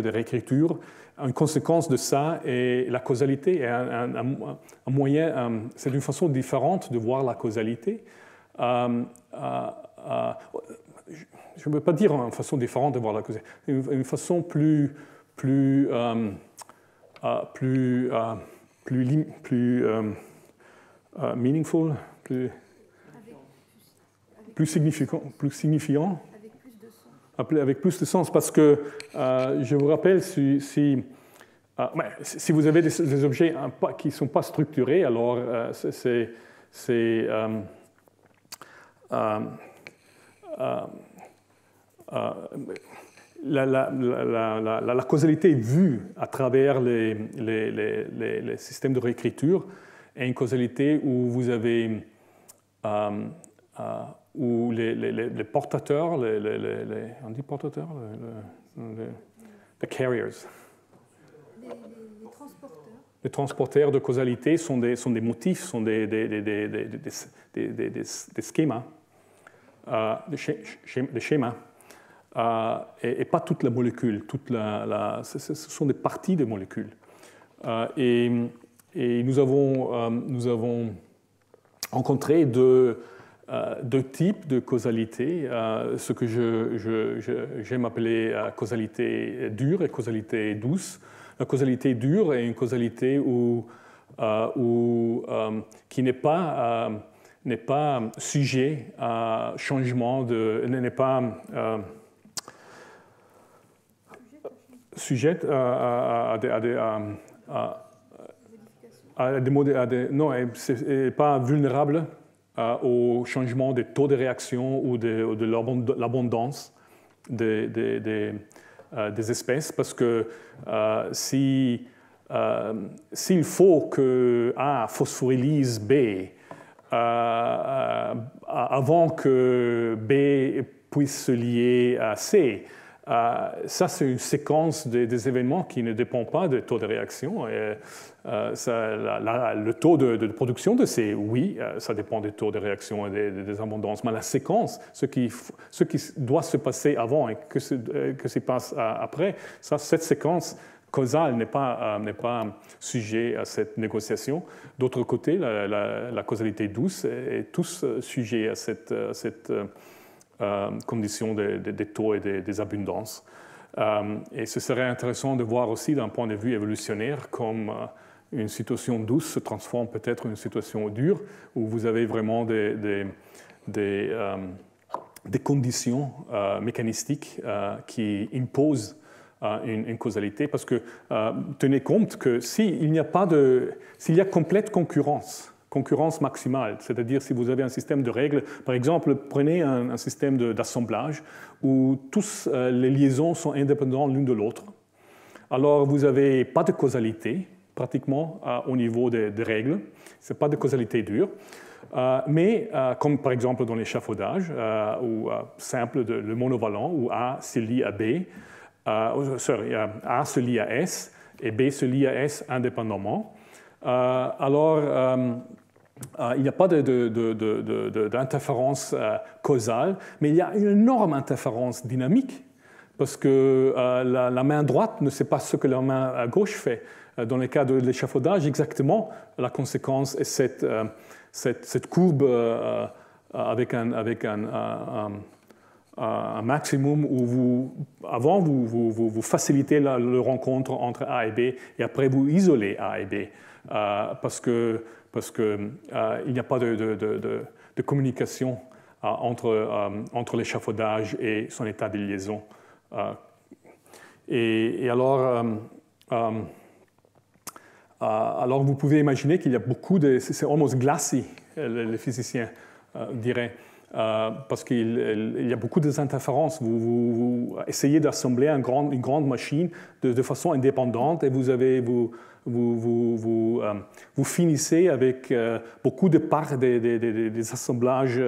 de réécriture. Une conséquence de ça est la causalité. Un moyen, c'est une façon différente de voir la causalité. Je ne veux pas dire une façon différente de voir la causalité, une façon plus meaningful, plus signifiant. Avec plus de sens, parce que je vous rappelle, si vous avez des objets qui ne sont pas structurés, alors la causalité vue à travers les systèmes de réécriture est une causalité où vous avez où les portateurs, on dit portateurs, les carriers. Les transporteurs de causalité sont des motifs, sont des schémas, des schémas. Et pas toute la molécule, ce sont des parties de molécules. Et nous avons rencontré deux types de causalité, ce que j'aime appeler causalité dure et causalité douce. La causalité dure est une causalité qui n'est pas sujet à changement, n'est pas sujette non, c'est pas vulnérable au changement des taux de réaction ou de l'abondance des espèces, parce que s'il faut que A phosphorylyse B avant que B puisse se lier à C. Ça, c'est une séquence des événements qui ne dépend pas des taux de réaction. Et, le taux de production de C, oui, ça dépend des taux de réaction et des abondances, mais la séquence, ce qui doit se passer avant et que se passe après, cette séquence causale n'est pas sujet à cette négociation. D'autre côté, la causalité douce est tous sujet à cette condition des taux et des abondances. Et ce serait intéressant de voir aussi d'un point de vue évolutionnaire comme une situation douce se transforme peut-être en une situation dure où vous avez vraiment des conditions mécanistiques qui imposent une causalité. Parce que tenez compte que s'il y a complète concurrence maximale, c'est-à-dire si vous avez un système de règles, par exemple, prenez un système d'assemblage où toutes les liaisons sont indépendantes l'une de l'autre, alors vous n'avez pas de causalité pratiquement au niveau des règles, ce n'est pas de causalité dure, mais comme par exemple dans l'échafaudage, ou simple, le monovalent, où A se lie à B, A se lie à S et B se lie à S indépendamment, alors il n'y a pas d'interférence causale, mais il y a une énorme interférence dynamique, parce que la main droite ne sait pas ce que la main gauche fait. Dans le cas de l'échafaudage, exactement, la conséquence est cette courbe avec un maximum où vous facilitez la rencontre entre A et B, et après vous isolez A et B, parce qu'il n'y a pas de communication entre l'échafaudage et son état de liaison. Et alors vous pouvez imaginer qu'il y a beaucoup c'est almost glacis, les physiciens diraient, parce qu'il y a beaucoup d'interférences. Vous essayez d'assembler une grande machine de façon indépendante et vous finissez avec beaucoup de parts des assemblages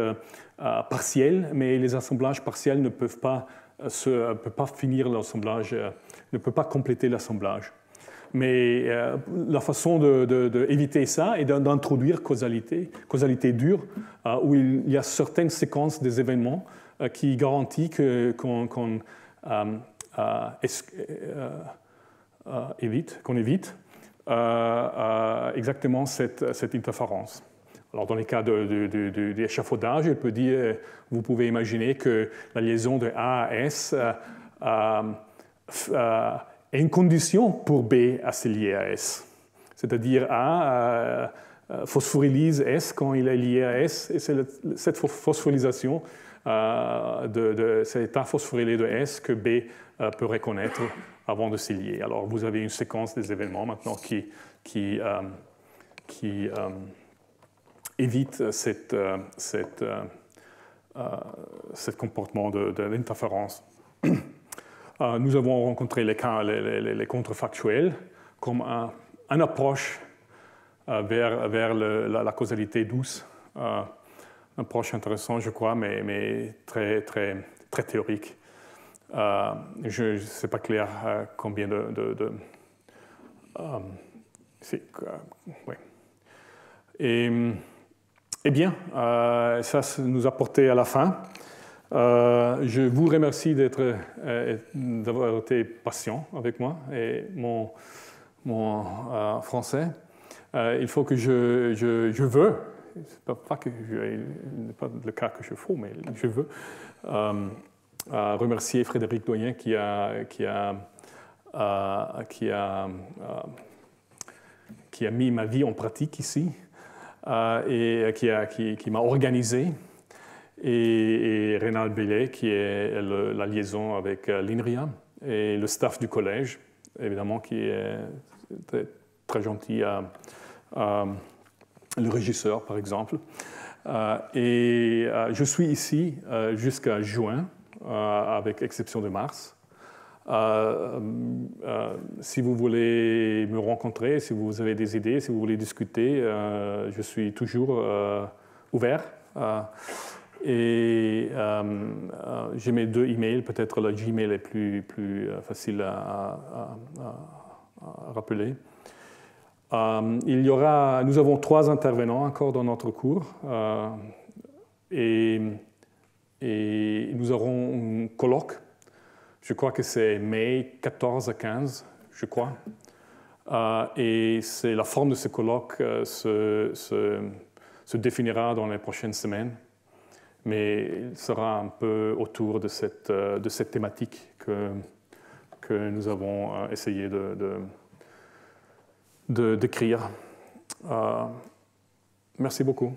partiels, mais les assemblages partiels ne peuvent pas finir l'assemblage, ne peuvent pas compléter l'assemblage. Mais la façon d'éviter ça est d'introduire causalité dure, où il y a certaines séquences des événements qui garantissent qu'on évite exactement cette interférence. Alors, dans les cas de l'échafaudage, vous pouvez imaginer que la liaison de A à S est une condition pour B à se lier à S. C'est-à-dire A phosphorylyse S quand il est lié à S, et c'est cette phosphorylation cet état phosphorylé de S que B peut reconnaître avant de se lier. Alors, vous avez une séquence des événements maintenant qui évite ce comportement d'interférence. Nous avons rencontré les contrefactuels comme une approche vers la causalité douce. Une approche intéressante, je crois, mais très, très, très théorique. Je ne sais pas clair combien ouais. Eh bien, ça nous a porté à la fin. Je vous remercie d'avoir été patient avec moi et mon français. Il faut que je veux, c'est pas le cas que je fais, mais je veux remercier Frédéric Doyen qui a mis ma vie en pratique ici et qui m'a organisé. Et Rénal Bellet, qui est la liaison avec l'INRIA, et le staff du collège, évidemment, qui est très, très gentil, le régisseur, par exemple. Je suis ici jusqu'à juin, avec exception de mars. Si vous voulez me rencontrer, si vous avez des idées, si vous voulez discuter, je suis toujours ouvert. Et j'ai mes 2 emails, peut-être le Gmail est plus facile à rappeler. Nous avons 3 intervenants encore dans notre cours et nous aurons un colloque. Je crois que c'est mai 14 à 15, je crois. Et la forme de ce colloque se définira dans les prochaines semaines. Mais il sera un peu autour de cette thématique que nous avons essayé d'écrire. Merci beaucoup.